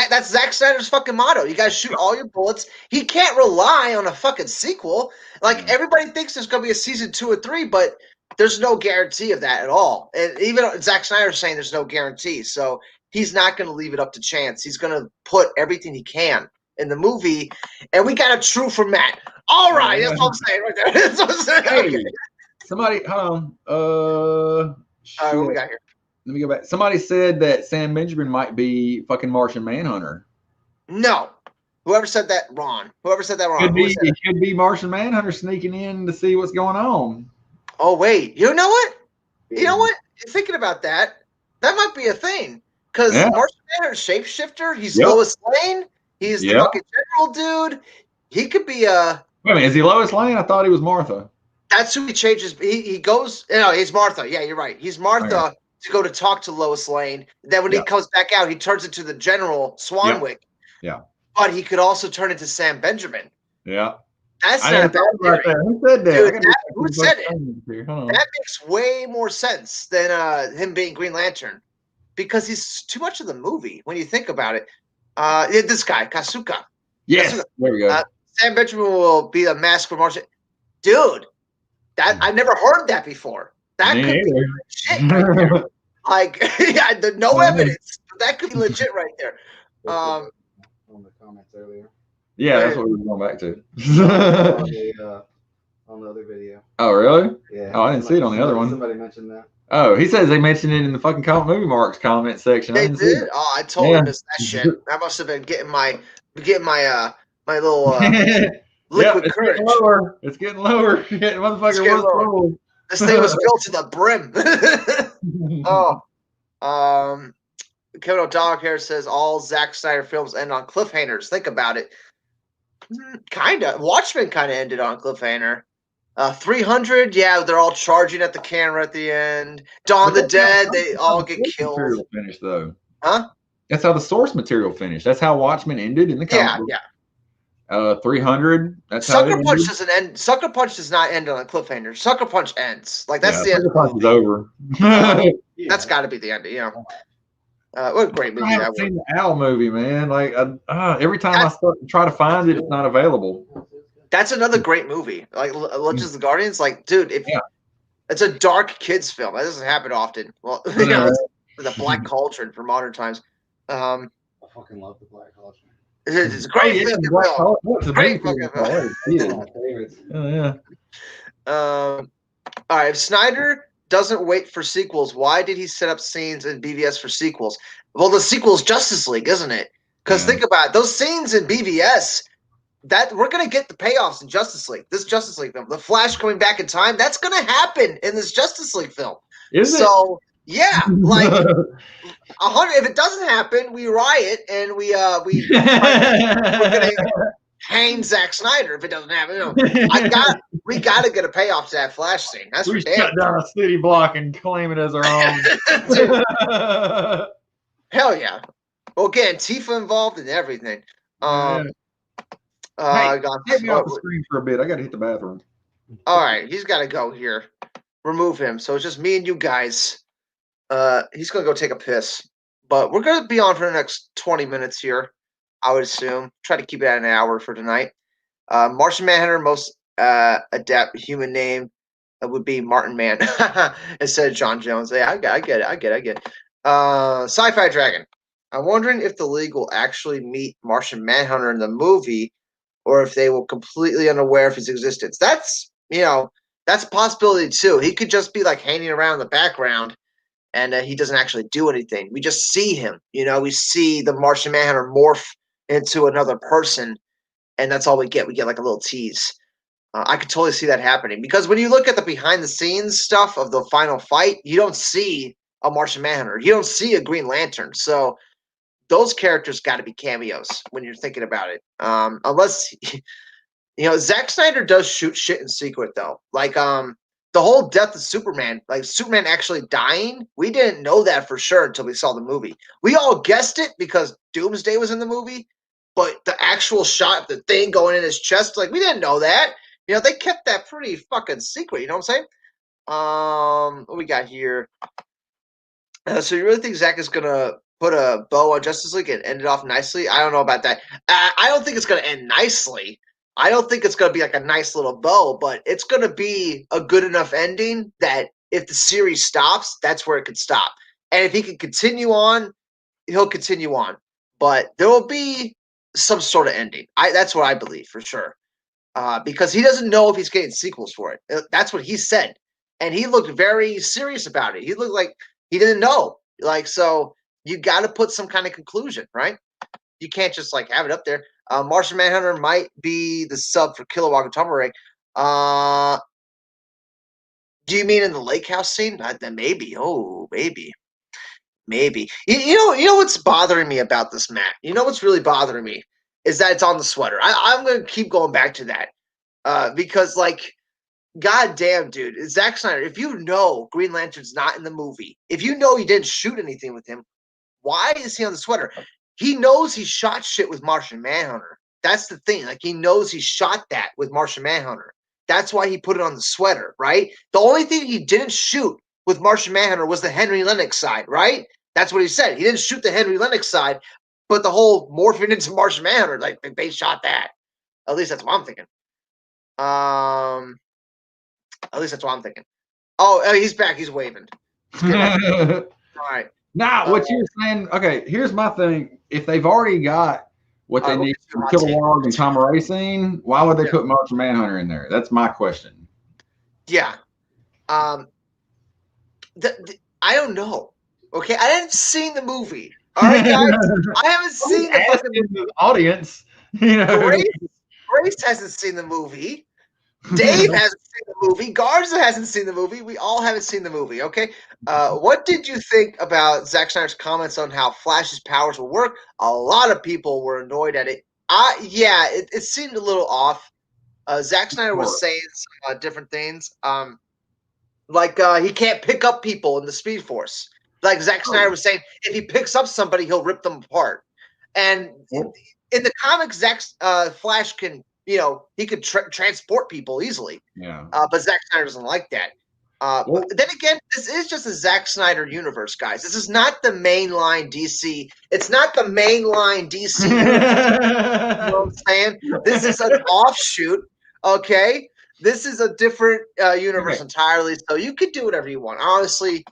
that's Zack Snyder's fucking motto. You gotta shoot all your bullets. He can't rely on a fucking sequel. Like everybody thinks there's gonna be a season 2 or 3, but there's no guarantee of that at all. And even Zack Snyder's saying there's no guarantee. So he's not going to leave it up to chance. He's going to put everything he can in the movie. And we got a true from Matt. All right. That's what I'm saying right there. That's what I'm saying. Hey, somebody, hold on. All right, what we got here? Let me go back. Somebody said that Sam Benjamin might be fucking Martian Manhunter. No. Whoever said that, wrong. Whoever said that wrong. It could be Martian Manhunter sneaking in to see what's going on. Oh, wait. You know what? You're thinking about that. That might be a thing. Because Martian Manhunter's shapeshifter, he's Lois Lane. He's the fucking general dude. He could be a. Wait a minute, is he Lois Lane? I thought he was Martha. That's who he changes. He goes. No, he's Martha. Yeah, you're right. He's Martha to go to talk to Lois Lane. Then when he comes back out, he turns into the General Swanwick. Yeah. But he could also turn into Sam Benjamin. Yeah. That's not a bad theory. Who said that? Dude, who said it? That makes way more sense than him being Green Lantern. Because he's too much of the movie when you think about it. This guy, Kasuga. Yes, there we go. Sam Benjamin will be a mask for Martian. Dude, that I never heard that before. That could be shit right there. Like, no evidence. But that could be legit right there. On the comments earlier. Yeah, that's what we were going back to. On the other video. Oh, really? Yeah. Oh, I didn't see it on the other one. Somebody mentioned that. Oh, he says they mentioned it in the fucking Movie Marks comment section. They did? Oh, I totally missed that shit. I must have been getting my little liquid courage. It's getting lower. Motherfucker, this thing was filled to the brim. Kevin O'Donnell here says all Zack Snyder films end on cliffhangers. Think about it. Kinda. Watchmen kind of ended on a cliffhanger. 300, they're all charging at the camera at the end. Dawn of the Dead, they all get killed. Material finished though. Huh? That's how the source material finished. That's how Watchmen ended in the comic book. 300. That's Sucker Punch doesn't end. Sucker Punch does not end on a cliffhanger. Sucker Punch ends. Like that's the end. Sucker Punch is over. That's got to be the end. What a great movie! I haven't seen the Owl movie, man. Like every time I try to find it, it's not available. That's another great movie. Like Legends of the Guardians. Like, dude, it's a dark kids film. That doesn't happen often. Well, it's the Black Cauldron for modern times. I fucking love the Black Cauldron. It's a great film. Great fucking film. All right, if Snyder doesn't wait for sequels, why did he set up scenes in BVS for sequels? Well, the sequel's Justice League, isn't it? Because think about it, those scenes in BVS, that we're gonna get the payoffs in Justice League. This Justice League film, the Flash coming back in time, that's gonna happen in this Justice League film. Is it? So yeah, like 100. If it doesn't happen, we riot and we're gonna hang Zack Snyder if it doesn't happen. We got to get a payoff to that Flash scene. That's we for damn. shut down a city block and claim it as our own. Dude, hell yeah. Well, again, Tifa involved in everything. Hey, God. take me off the screen for a bit. I got to hit the bathroom. All right, he's got to go here. Remove him. So it's just me and you guys. He's going to go take a piss. But we're going to be on for the next 20 minutes here, I would assume. Try to keep it at an hour for tonight. Martian Manhunter, most adept human name would be Martin Man instead of John Jones. Yeah, I get it. Sci-Fi Dragon. I'm wondering if the League will actually meet Martian Manhunter in the movie, or if they will completely unaware of his existence. That's that's a possibility too. He could just be like hanging around in the background, and he doesn't actually do anything. We just see him. We see the Martian Manhunter morph into another person, and that's all we get. We get like a little tease. I could totally see that happening, because when you look at the behind-the-scenes stuff of the final fight, you don't see a Martian Manhunter. You don't see a Green Lantern. So those characters got to be cameos when you're thinking about it. Unless Zack Snyder does shoot shit in secret though. Like the whole death of Superman, like Superman actually dying, we didn't know that for sure until we saw the movie. We all guessed it because Doomsday was in the movie, but the actual shot of the thing going in his chest, like we didn't know that. They kept that pretty fucking secret. You know what I'm saying? What we got here? So you really think Zack is gonna put a bow on Justice League and end it off nicely? I don't know about that. I don't think it's gonna end nicely. I don't think it's gonna be like a nice little bow, but it's gonna be a good enough ending that if the series stops, that's where it could stop. And if he can continue on, he'll continue on. But there will be some sort of ending. That's what I believe for sure. Because he doesn't know if he's getting sequels for it. That's what he said. And he looked very serious about it. He looked like he didn't know. So you got to put some kind of conclusion, right? You can't just have it up there. Martian Manhunter might be the sub for Kilowog and Tomarek. Do you mean in the lake house scene? Then maybe. Oh, maybe. You know what's bothering me about this, Matt? You know what's really bothering me is that it's on the sweater. I'm going to keep going back to that because, goddamn, dude, Zack Snyder, if you know Green Lantern's not in the movie, if you know he didn't shoot anything with him, why is he on the sweater? He knows he shot shit with Martian Manhunter. That's the thing. He knows he shot that with Martian Manhunter. That's why he put it on the sweater, right? The only thing he didn't shoot with Martian Manhunter was the Henry Lennox side, right? That's what he said. He didn't shoot the Henry Lennox side, but the whole morphing into Martian Manhunter, they shot that. At least that's what I'm thinking. At least that's what I'm thinking. Oh, he's back. He's waving. All right. Now, what you're saying, okay, here's my thing. If they've already got what they need from Kilowog and Tomarek scene, why would they put Martian Manhunter in there? That's my question. Yeah. I don't know. Okay, I haven't seen the movie. All right, guys, I haven't seen the fucking audience. Grace hasn't seen the movie. Dave hasn't seen the movie. Garza hasn't seen the movie. We all haven't seen the movie. Okay, what did you think about Zack Snyder's comments on how Flash's powers will work? A lot of people were annoyed at it. Yeah, it seemed a little off. Zack Snyder was saying some different things. He can't pick up people in the Speed Force. Like Zack Snyder was saying, if he picks up somebody, he'll rip them apart. And in the comics, Flash can, he could transport people easily. Yeah. But Zack Snyder doesn't like that. But then again, this is just a Zack Snyder universe, guys. This is not the mainline DC. It's not the mainline DC universe. You know what I'm saying? This is an offshoot. Okay. This is a different universe entirely, so you could do whatever you want. Honestly,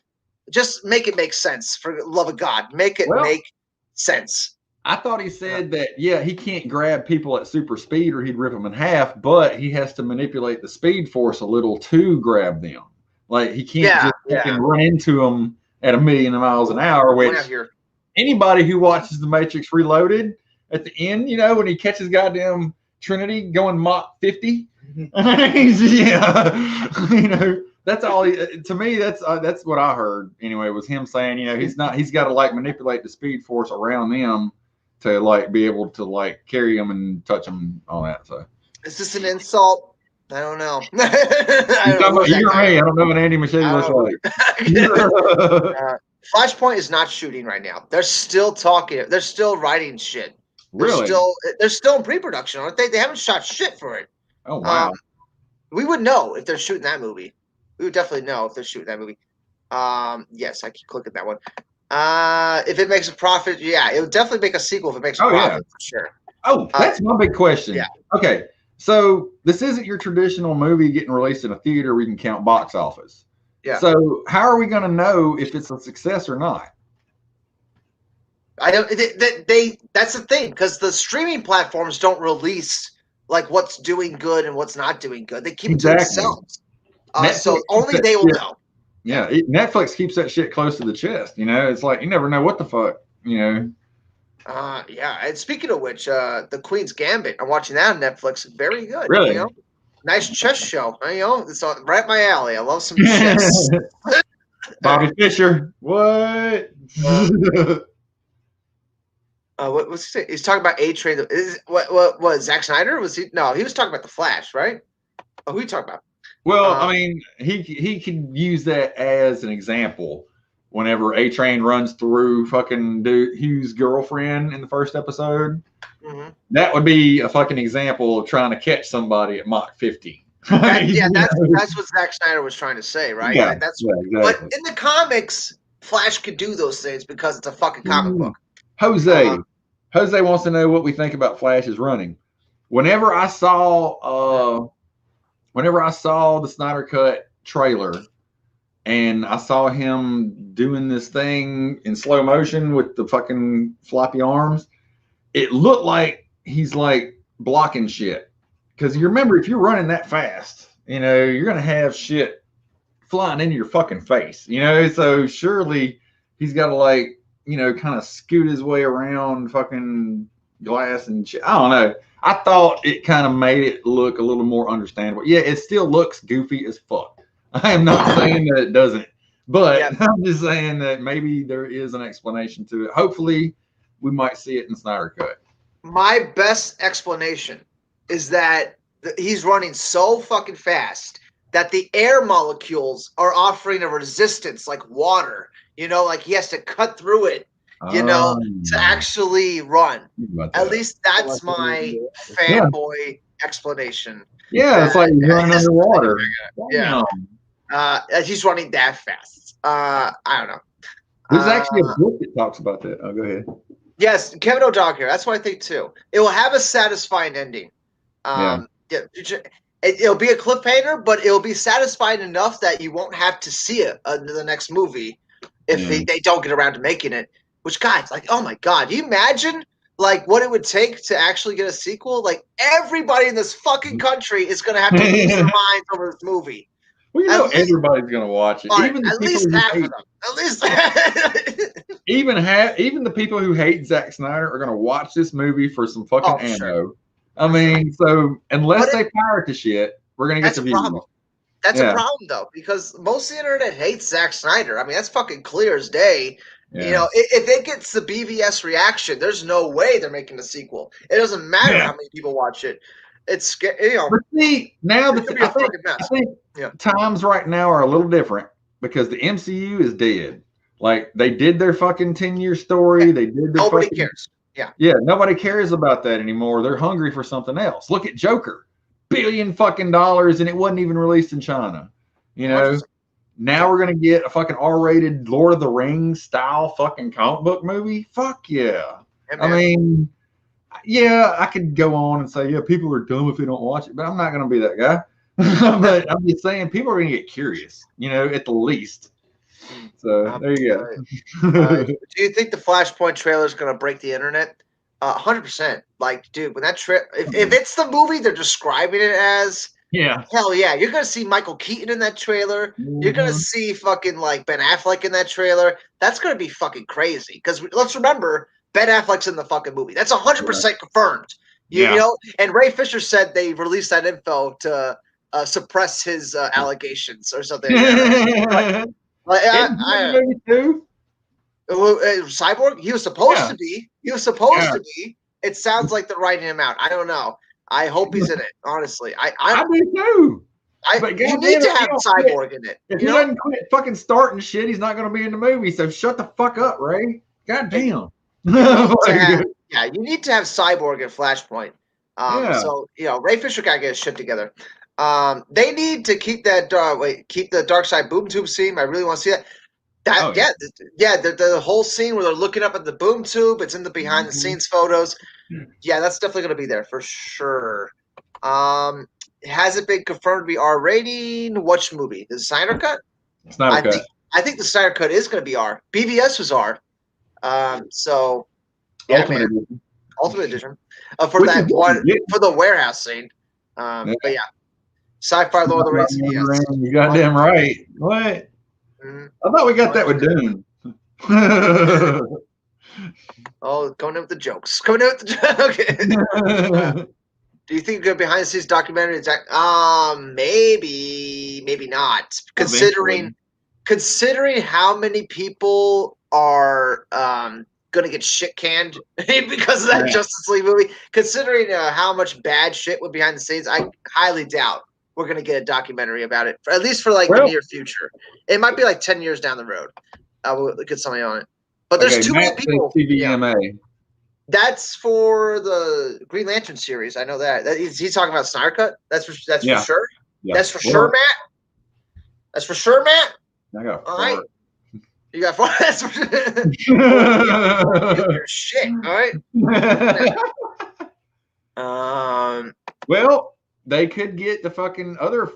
just make it make sense, for the love of God. Make it make sense. I thought he said that, he can't grab people at super speed or he'd rip them in half, but he has to manipulate the Speed Force a little to grab them. He can't just run into them at 1,000,000 miles an hour, which anybody who watches The Matrix Reloaded at the end, when he catches goddamn Trinity going Mach 50, that's all. To me, that's what I heard anyway. Was him saying, he's got to manipulate the Speed Force around them to like be able to like carry them and touch them, all that. So is this an insult? I don't know. I don't know who's that you or guy. me? I don't know what Andy Machete I looks don't like. know. Flashpoint is not shooting right now. They're still talking. They're still writing shit. Really? They're still in pre-production, aren't they? They haven't shot shit for it. Oh wow. We would know if they're shooting that movie. We would definitely know if they're shooting that movie. Yes, I can click at that one. If it makes a profit, yeah, it would definitely make a sequel if it makes a profit for sure. Oh, that's my big question. Yeah. Okay, so this isn't your traditional movie getting released in a theater where you can count box office. Yeah. So how are we going to know if it's a success or not? I don't. That's the thing, because the streaming platforms don't release like what's doing good and what's not doing good. They keep it to themselves. So only they will know. Yeah, Netflix keeps that shit close to the chest. You know, it's like you never know what the fuck. You know. Yeah. And speaking of which, the Queen's Gambit, I'm watching that on Netflix. Very good. Really? You know? Nice chess show. You know, it's right up my alley. I love some chess. Bobby Fischer. What? What's he say? He's talking about A-Train. What was Zack Snyder? Was he? No, he was talking about the Flash, right? Oh, who are you talking about? Well, I mean, he could use that as an example. Whenever A-Train runs through fucking Hugh's girlfriend in the first episode, that would be a fucking example of trying to catch somebody at Mach 50. That's what Zack Snyder was trying to say, right? Yeah, exactly. But in the comics, Flash could do those things because it's a fucking comic book. Jose wants to know what we think about Flash's running. Whenever I saw the Snyder Cut trailer and I saw him doing this thing in slow motion with the fucking floppy arms, it looked like he's like blocking shit. Because you remember, if you're running that fast, you know, you're going to have shit flying into your fucking face, you know? So surely he's got to like, you know, kind of scoot his way around fucking glass and shit. I don't know. I thought it kind of made it look a little more understandable. Yeah, it still looks goofy as fuck. I am not saying that it doesn't, but I'm just saying that maybe there is an explanation to it. Hopefully, we might see it in Snyder Cut. My best explanation is that he's running so fucking fast that the air molecules are offering a resistance like water. You know, like he has to cut through it, you know, to actually run. At least that's my fanboy explanation. Yeah, it's like he's running underwater. Yeah. He's running that fast. I don't know. There's actually a book that talks about that. Oh, go ahead. Yes, Kevin O'Donoghue. That's what I think too. It will have a satisfying ending. It'll be a cliffhanger, but it'll be satisfying enough that you won't have to see it in the next movie if they don't get around to making it. Which, guys, like, oh my god, do you imagine like what it would take to actually get a sequel? Like, everybody in this fucking country is going to have to lose their minds over this movie. Well, you know, everybody's going to watch it. Even at least half of them. At least even the people who hate Zack Snyder are going to watch this movie for some fucking ammo. Sure. I mean, so unless they pirate the shit, we're going to get the views. That's a problem, though, because most of the internet hates Zack Snyder. I mean, that's fucking clear as day. Yeah. You know, if it gets the BVS reaction, there's no way they're making a sequel. It doesn't matter how many people watch it. It's, you know. But see, now I think times right now are a little different because the MCU is dead. Like, they did their fucking 10-year story. They did their Nobody cares. Yeah, nobody cares about that anymore. They're hungry for something else. Look at Joker. $1 billion fucking dollars, and it wasn't even released in China. You know? Now we're gonna get a fucking R-rated Lord of the Rings style fucking comic book movie. Fuck yeah! I mean, yeah, I could go on and say, yeah, people are dumb if they don't watch it, but I'm not gonna be that guy. But I'm just saying, people are gonna get curious, you know, at the least. So there you go. Do you think the Flashpoint trailer is gonna break the internet? 100%. Like, dude, when that if it's the movie they're describing it as. Yeah. Hell yeah. You're going to see Michael Keaton in that trailer. Mm-hmm. You're going to see fucking like Ben Affleck in that trailer. That's going to be fucking crazy. Because let's remember, Ben Affleck's in the fucking movie. That's 100% confirmed. You know? And Ray Fisher said they released that info to suppress his allegations or something. Like, movie too? Cyborg? He was supposed Yeah. to be. He was supposed Yeah. to be. It sounds like they're writing him out. I don't know. I hope he's in it. Honestly, I do too. But you goddamn, need to if he have don't Cyborg in it. If You he know, doesn't quit fucking starting shit, he's not going to be in the movie. So shut the fuck up, Ray. God damn. you need to have, you need to have Cyborg at Flashpoint. Yeah. So Ray Fisher got to get his shit together. They need to keep that keep the Dark Side boom tube scene. I really want to see that. The whole scene where they're looking up at the boom tube. It's in the behind the scenes photos. Yeah, that's definitely going to be there for sure. Has it been confirmed to be R rating? Which movie? The Snyder Cut? Snyder Cut. I think the Snyder Cut is going to be R. BVS was R. So yeah, Ultimate Edition for that one for the warehouse scene. But yeah, Sci-Fi Lord of the Rings. Yes. You goddamn right. What? Mm-hmm. I thought we got that with Dune. Oh, coming in with the jokes. Okay. Do you think a behind the scenes documentary is maybe not. Considering how many people are gonna get shit canned because of that Justice League movie, considering how much bad shit went behind the scenes, I highly doubt we're gonna get a documentary about it, at least for the near future. It might be like 10 years down the road. We'll get somebody on it. But there's too many people. CMM. Yeah. That's for the Green Lantern series. I know that. He's talking about Snyder Cut. That's for sure. Yeah. That's for sure, Matt. That's for sure, Matt. I got all right. You got 4. That's for sure. Shit. All right. Well, they could get the other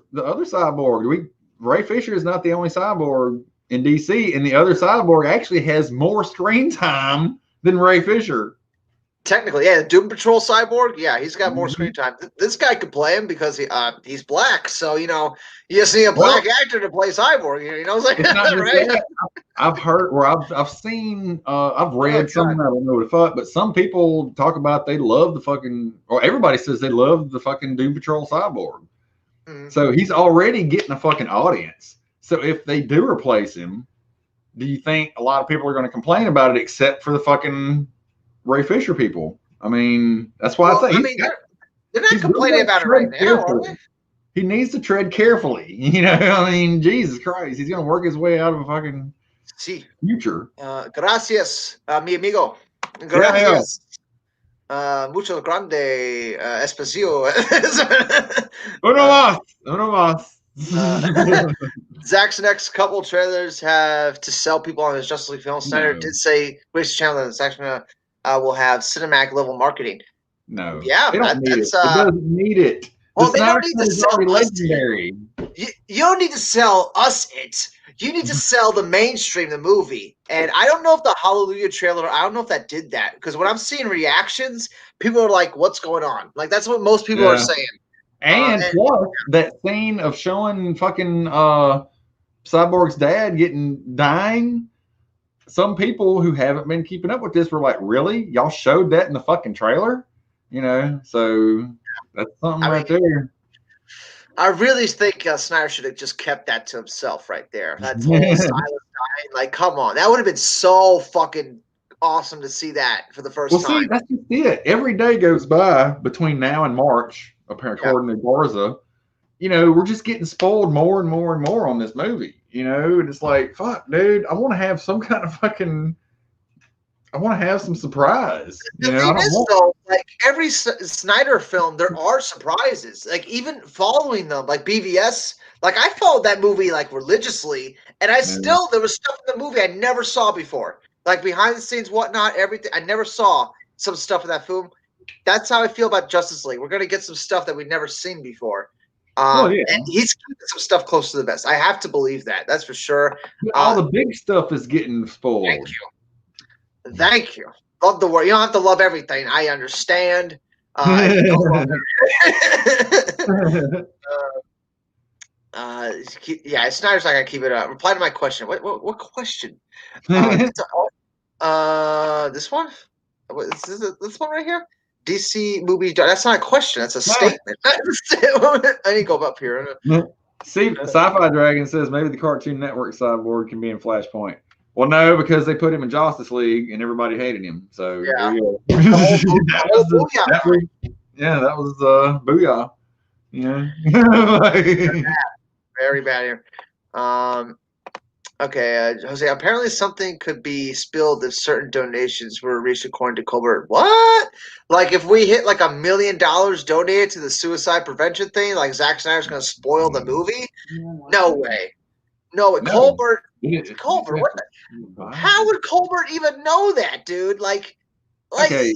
cyborg. Ray Fisher is not the only cyborg in DC, and the other cyborg actually has more screen time than Ray Fisher. Technically, yeah, Doom Patrol cyborg, yeah, he's got more screen time. This guy could play him because he's black, so you just need a black actor to play cyborg. It's like right? I've heard, or I've seen, I've read something, I don't know what the fuck, but some people talk about they love or everybody says they love the fucking Doom Patrol cyborg. Mm-hmm. So he's already getting a fucking audience. So if they do replace him, do you think a lot of people are going to complain about it, except for the fucking Ray Fisher people? I mean, that's why I think they're not complaining about it right now, are they? He needs to tread carefully. I mean, Jesus Christ, he's going to work his way out of a fucking future. Gracias, mi amigo. Gracias. Mucho grande espacio. Uno más. Zack's next couple trailers have to sell people on his Justice League film. Snyder did say, Grace Channel, that Zack's will have cinematic level marketing. No. Yeah, it doesn't need it. Well, they don't need to sell legendary. You don't need to sell us it. You need to sell the mainstream, the movie. And I don't know if the Hallelujah trailer, I don't know if that did that. Because when I'm seeing reactions, people are like, what's going on? Like, that's what most people are saying. And plus, that scene of showing fucking Cyborg's dad dying, some people who haven't been keeping up with this were like, really? Y'all showed that in the fucking trailer? So that's something there. I really think Snyder should have just kept that to himself right there. That whole Silas dying. Like, come on. That would have been so fucking awesome to see that for the first time. See, that's just it. Every day goes by between now and March, apparently, according to Garza. We're just getting spoiled more and more and more on this movie. And it's like, fuck, dude, I want to have some kind of I want to have some surprise. The thing is, though, like every Snyder film, there are surprises. Like even following them, like BVS, like I followed that movie like religiously, and there was stuff in the movie I never saw before, like behind the scenes, whatnot, everything. I never saw some stuff in that film. That's how I feel about Justice League. We're gonna get some stuff that we've never seen before. And he's keeping some stuff close to the best. I have to believe that. That's for sure. All the big stuff is getting spoiled. Thank you. Love the word. You don't have to love everything. I understand. Snyder's not gonna keep it up. Reply to my question. What question? This one? This one right here? DC movie. That's not a question. That's a statement. I need to go up here. See, Sci-Fi Dragon says maybe the Cartoon Network cyborg can be in Flashpoint. Well, no, because they put him in Justice League and everybody hated him. So there you go. That was booyah. Yeah. Very bad here. Okay, Jose. Apparently, something could be spilled if certain donations were reached, according to Colbert. What? Like, if we hit like $1 million donated to the suicide prevention thing, like Zack Snyder's going to spoil the movie? No way. No way. Colbert. Colbert. What? How would Colbert even know that, dude? Like, okay.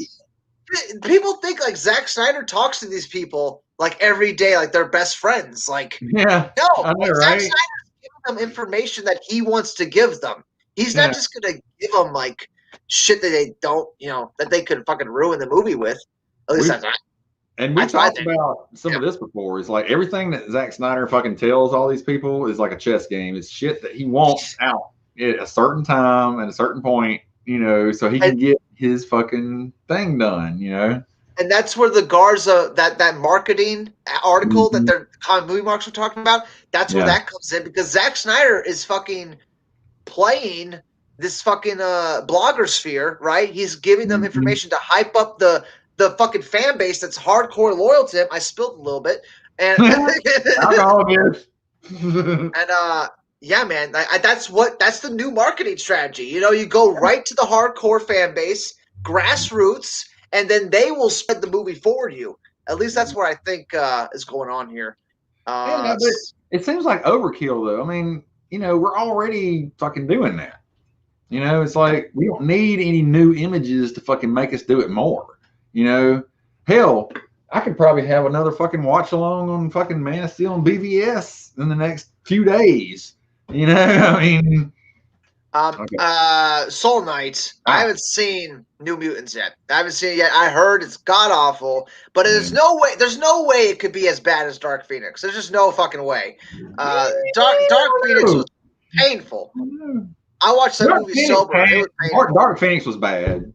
People think like Zack Snyder talks to these people like every day, like they're best friends. Like, yeah, no, I know, like, right? Zack Snyder's giving them information that he wants to give them. He's not just gonna give them like shit that they don't, that they could fucking ruin the movie with. At least that's not. And we've talked about some of this before. It's like everything that Zack Snyder fucking tells all these people is like a chess game. It's shit that he wants out at a certain time at a certain point, so he can get his fucking thing done, And that's where the Garza, that marketing article that their comic movie marks were talking about, that's where that comes in, because Zack Snyder is fucking playing this fucking blogger sphere, right? He's giving them information to hype up the fucking fan base that's hardcore loyal to him. I spilled a little bit. And yeah, man, that's the new marketing strategy. You go right to the hardcore fan base, grassroots, and then they will spread the movie for you. At least that's what I think is going on here. But it seems like overkill, though. I mean, we're already fucking doing that. It's like we don't need any new images to fucking make us do it more. Hell, I could probably have another fucking watch along on fucking Man of Steel and BVS in the next few days. I mean, Soul Knight. I haven't seen New Mutants yet. I haven't seen it yet. I heard it's god awful, but there's no way. There's no way it could be as bad as Dark Phoenix. There's just no fucking way. Dark Phoenix was painful. I watched that movie sober. It was painful. Dark Phoenix was bad.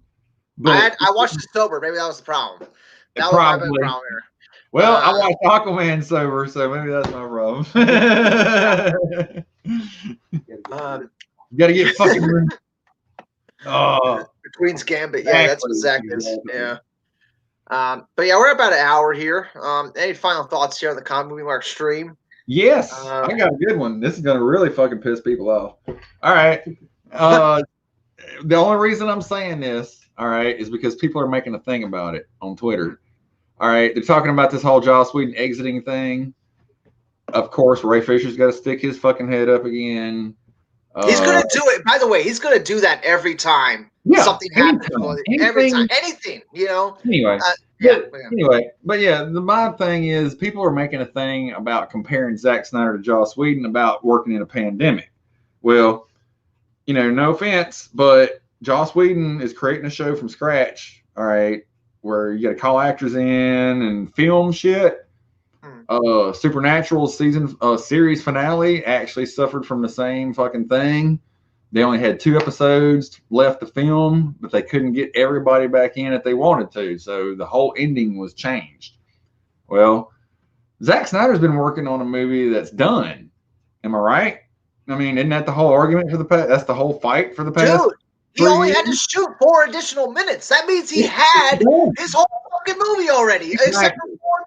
But I watched it sober. Maybe that was the problem. That was my big problem here. Well, I watched Aquaman sober, so maybe that's my problem. You gotta get fucking. The Queen's Gambit. Yeah, that's what Zach is. Yeah. But yeah, we're about an hour here. Any final thoughts here on the comic movie mark stream? Yes, I got a good one. This is gonna really fucking piss people off. All right. The only reason I'm saying this, all right, is because people are making a thing about it on Twitter. All right, they're talking about this whole Joss Whedon exiting thing. Of course, Ray Fisher's got to stick his fucking head up again. He's gonna do it. By the way, he's gonna do that every time something happens. Every time, anything, Anyway, my thing is people are making a thing about comparing Zack Snyder to Joss Whedon about working in a pandemic. Well, no offense, but Joss Whedon is creating a show from scratch. All right, where you got to call actors in and film shit. Supernatural series finale actually suffered from the same fucking thing. They only had 2 episodes left to film, but they couldn't get everybody back in if they wanted to, so the whole ending was changed. Well, Zack Snyder's been working on a movie that's done. Am I right? I mean, isn't that the whole argument for the past? That's the whole fight for the past. Dude, he only had to shoot 4 additional minutes. That means he had his whole fucking movie already, except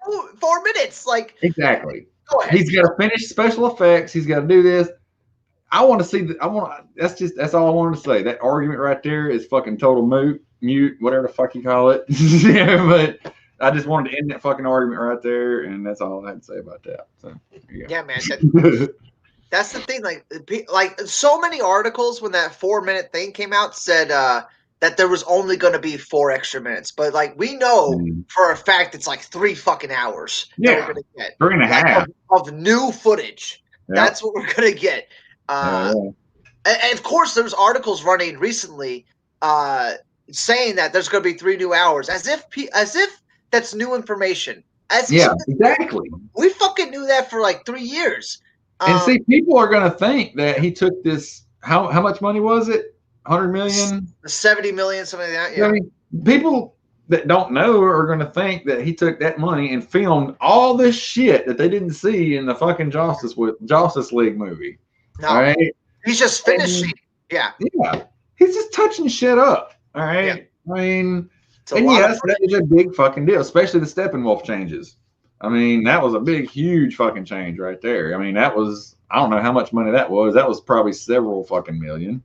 for 4 minutes. Like, exactly. Go ahead. He's got to finish special effects. He's got to do this. I want to see that's all I wanted to say. That argument right there is fucking total mute, whatever the fuck you call it. But I just wanted to end that fucking argument right there, and that's all I had to say about that. So yeah, man. That's the thing. Like so many articles when that 4-minute thing came out said that there was only going to be 4 extra minutes, but like we know for a fact it's like 3 fucking hours. Yeah, that we're gonna get 3.5 of new footage. Yeah. That's what we're gonna get. And of course, there's articles running recently saying that there's going to be 3 new hours, as if that's new information. Exactly. We fucking knew that for like 3 years. And see, people are going to think that he took this. How much money was it? 100 million, 70 million, something like that. Yeah. I mean, people that don't know are going to think that he took that money and filmed all this shit that they didn't see in the fucking Justice League movie. No, right? He's just finishing. Yeah. Yeah. He's just touching shit up. All right. I mean, It's a and lot of yes, that was a big fucking deal, especially the Steppenwolf changes. I mean, that was a big, huge fucking change right there. I mean, that was, I don't know how much money that was. That was probably several fucking million.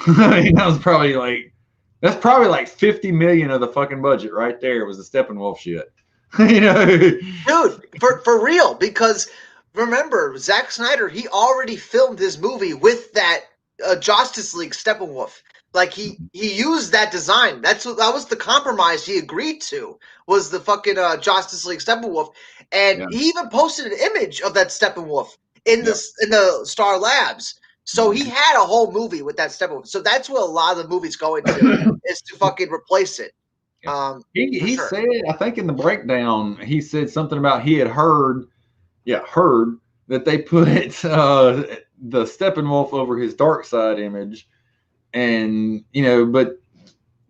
I mean, that's probably like 50 million of the fucking budget right there was the Steppenwolf shit. You know? Dude, for real, because remember, Zack Snyder, he already filmed his movie with that Justice League Steppenwolf. Like he used that design. That was the compromise he agreed to, was the fucking Justice League Steppenwolf, and Yeah. he even posted an image of that Steppenwolf in the Star Labs. So he had a whole movie with that Steppenwolf. So that's what a lot of the movie's going to is to fucking replace it. He sure. said, I think in the breakdown, he said something about he had heard that they put the Steppenwolf over his dark side image, and but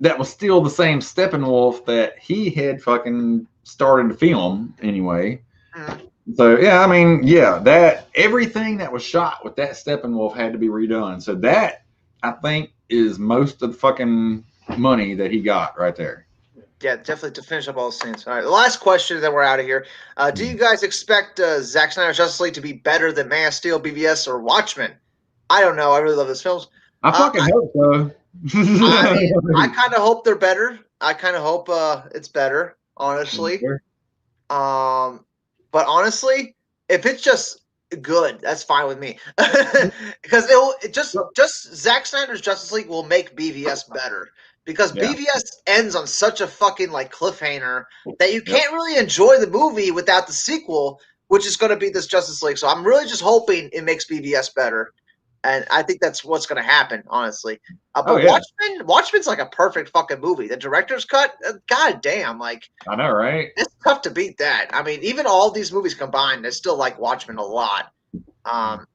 that was still the same Steppenwolf that he had fucking started to film anyway. Mhm. So yeah, I mean, yeah, that everything that was shot with that Steppenwolf had to be redone. So that I think is most of the fucking money that he got right there. Yeah, definitely to finish up all the scenes. All right, the last question, then we're out of here. Do you guys expect Zack Snyder's Justice League to be better than Man of Steel, BVS, or Watchmen? I don't know. I really love those films. I fucking hope so. I mean, I kind of hope they're better. I kind of hope it's better, honestly. But honestly, if it's just good, that's fine with me. Because just Zack Snyder's Justice League will make BVS better. Because BVS ends on such a fucking like cliffhanger that you can't really enjoy the movie without the sequel, which is going to be this Justice League. So I'm really just hoping it makes BVS better, and I think that's what's going to happen, honestly. But Watchmen's like a perfect fucking movie. The director's cut, god damn, like I know, right? it's tough to beat that. I mean, even all these movies combined, I still like Watchmen a lot. But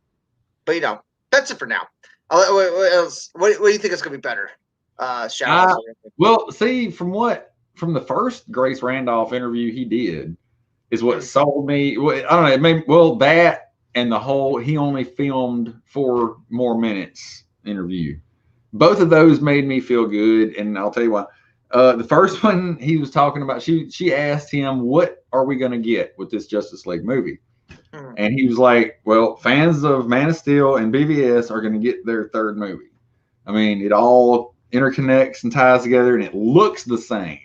that's it for now. What else? What do you think is going to be better? Well, see, from the first Grace Randolph interview he did is what sold me. I don't know. That and the whole he only filmed 4 more minutes interview. Both of those made me feel good, and I'll tell you why. The first one he was talking about, she asked him, "What are we going to get with this Justice League movie?" And he was like, "Well, fans of Man of Steel and BVS are going to get their third movie. I mean, it all interconnects and ties together, and it looks the same."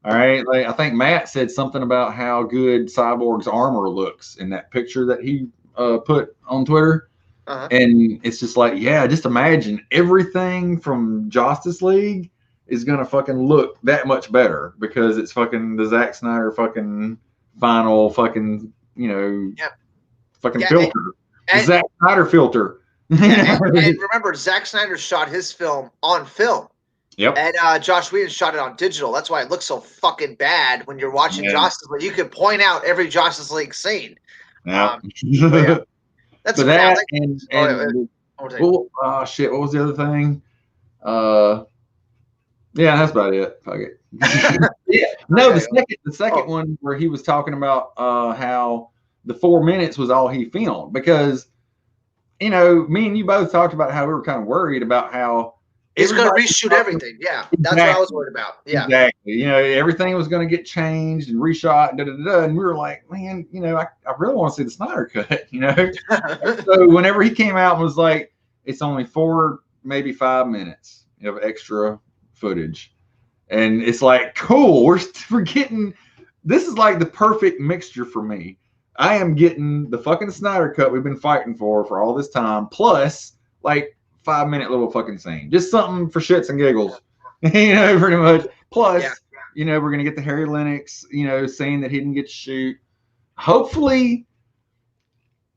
All right. Like, I think Matt said something about how good Cyborg's armor looks in that picture that he put on Twitter. And it's just like, yeah, just imagine everything from Justice League is gonna fucking look that much better because it's fucking the Zack Snyder fucking final fucking fucking filter, the Zack Snyder filter. And remember, Zack Snyder shot his film on film. Yep. And Josh Whedon shot it on digital. That's why it looks so fucking bad when you're watching Justice League. You could point out every Justice League scene. Yeah. That's so that shit. What was the other thing? Yeah, that's about it. Fuck it. No, the second one where he was talking about how the 4 minutes was all he filmed because me and you both talked about how we were kind of worried about how he's going to reshoot everything. Yeah, that's what I was worried about. Yeah, exactly. Everything was going to get changed and reshot, and we were like, man, I really want to see the Snyder cut. So whenever he came out and was like, it's only 4, maybe 5 minutes of extra footage, and it's like, cool, we're getting, this is like the perfect mixture for me. I am getting the fucking Snyder cut we've been fighting for all this time, plus like 5-minute little fucking scene, just something for shits and giggles, pretty much. Plus, we're gonna get the Harry Lennox, scene that he didn't get to shoot. Hopefully,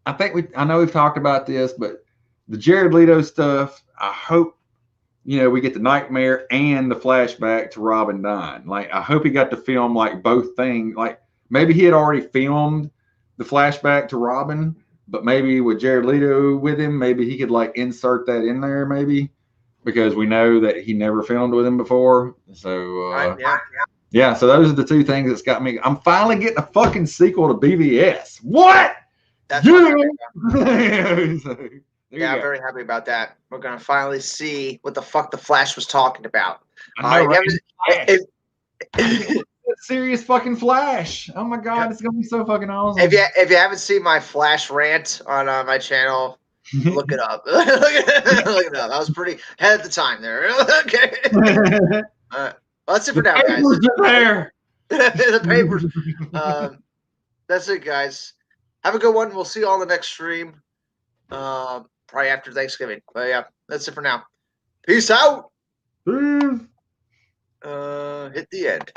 I know we've talked about this, but the Jared Leto stuff, I hope, we get the Nightmare and the flashback to Robin dying. Like, I hope he got to film like both things. Like, maybe he had already filmed the flashback to Robin, but maybe with Jared Leto with him, maybe he could like insert that in there, maybe, because we know that he never filmed with him before. So so those are the 2 things that's got me. I'm finally getting a fucking sequel to BVS. What? That's so, There Yeah, you I'm go. very happy about that. We're gonna finally see what the fuck the Flash was talking about. I know, right? If, Serious fucking Flash. Oh my god, it's gonna be so fucking awesome. if you haven't seen my Flash rant on my channel, look it up. Look it up. I was pretty ahead at the time there. Okay. Well, that's it for now, guys. Papers are there. The papers. That's it, guys. Have a good one. We'll see you all on the next stream. Probably after Thanksgiving. But yeah, that's it for now. Peace out. Peace. Hit the end.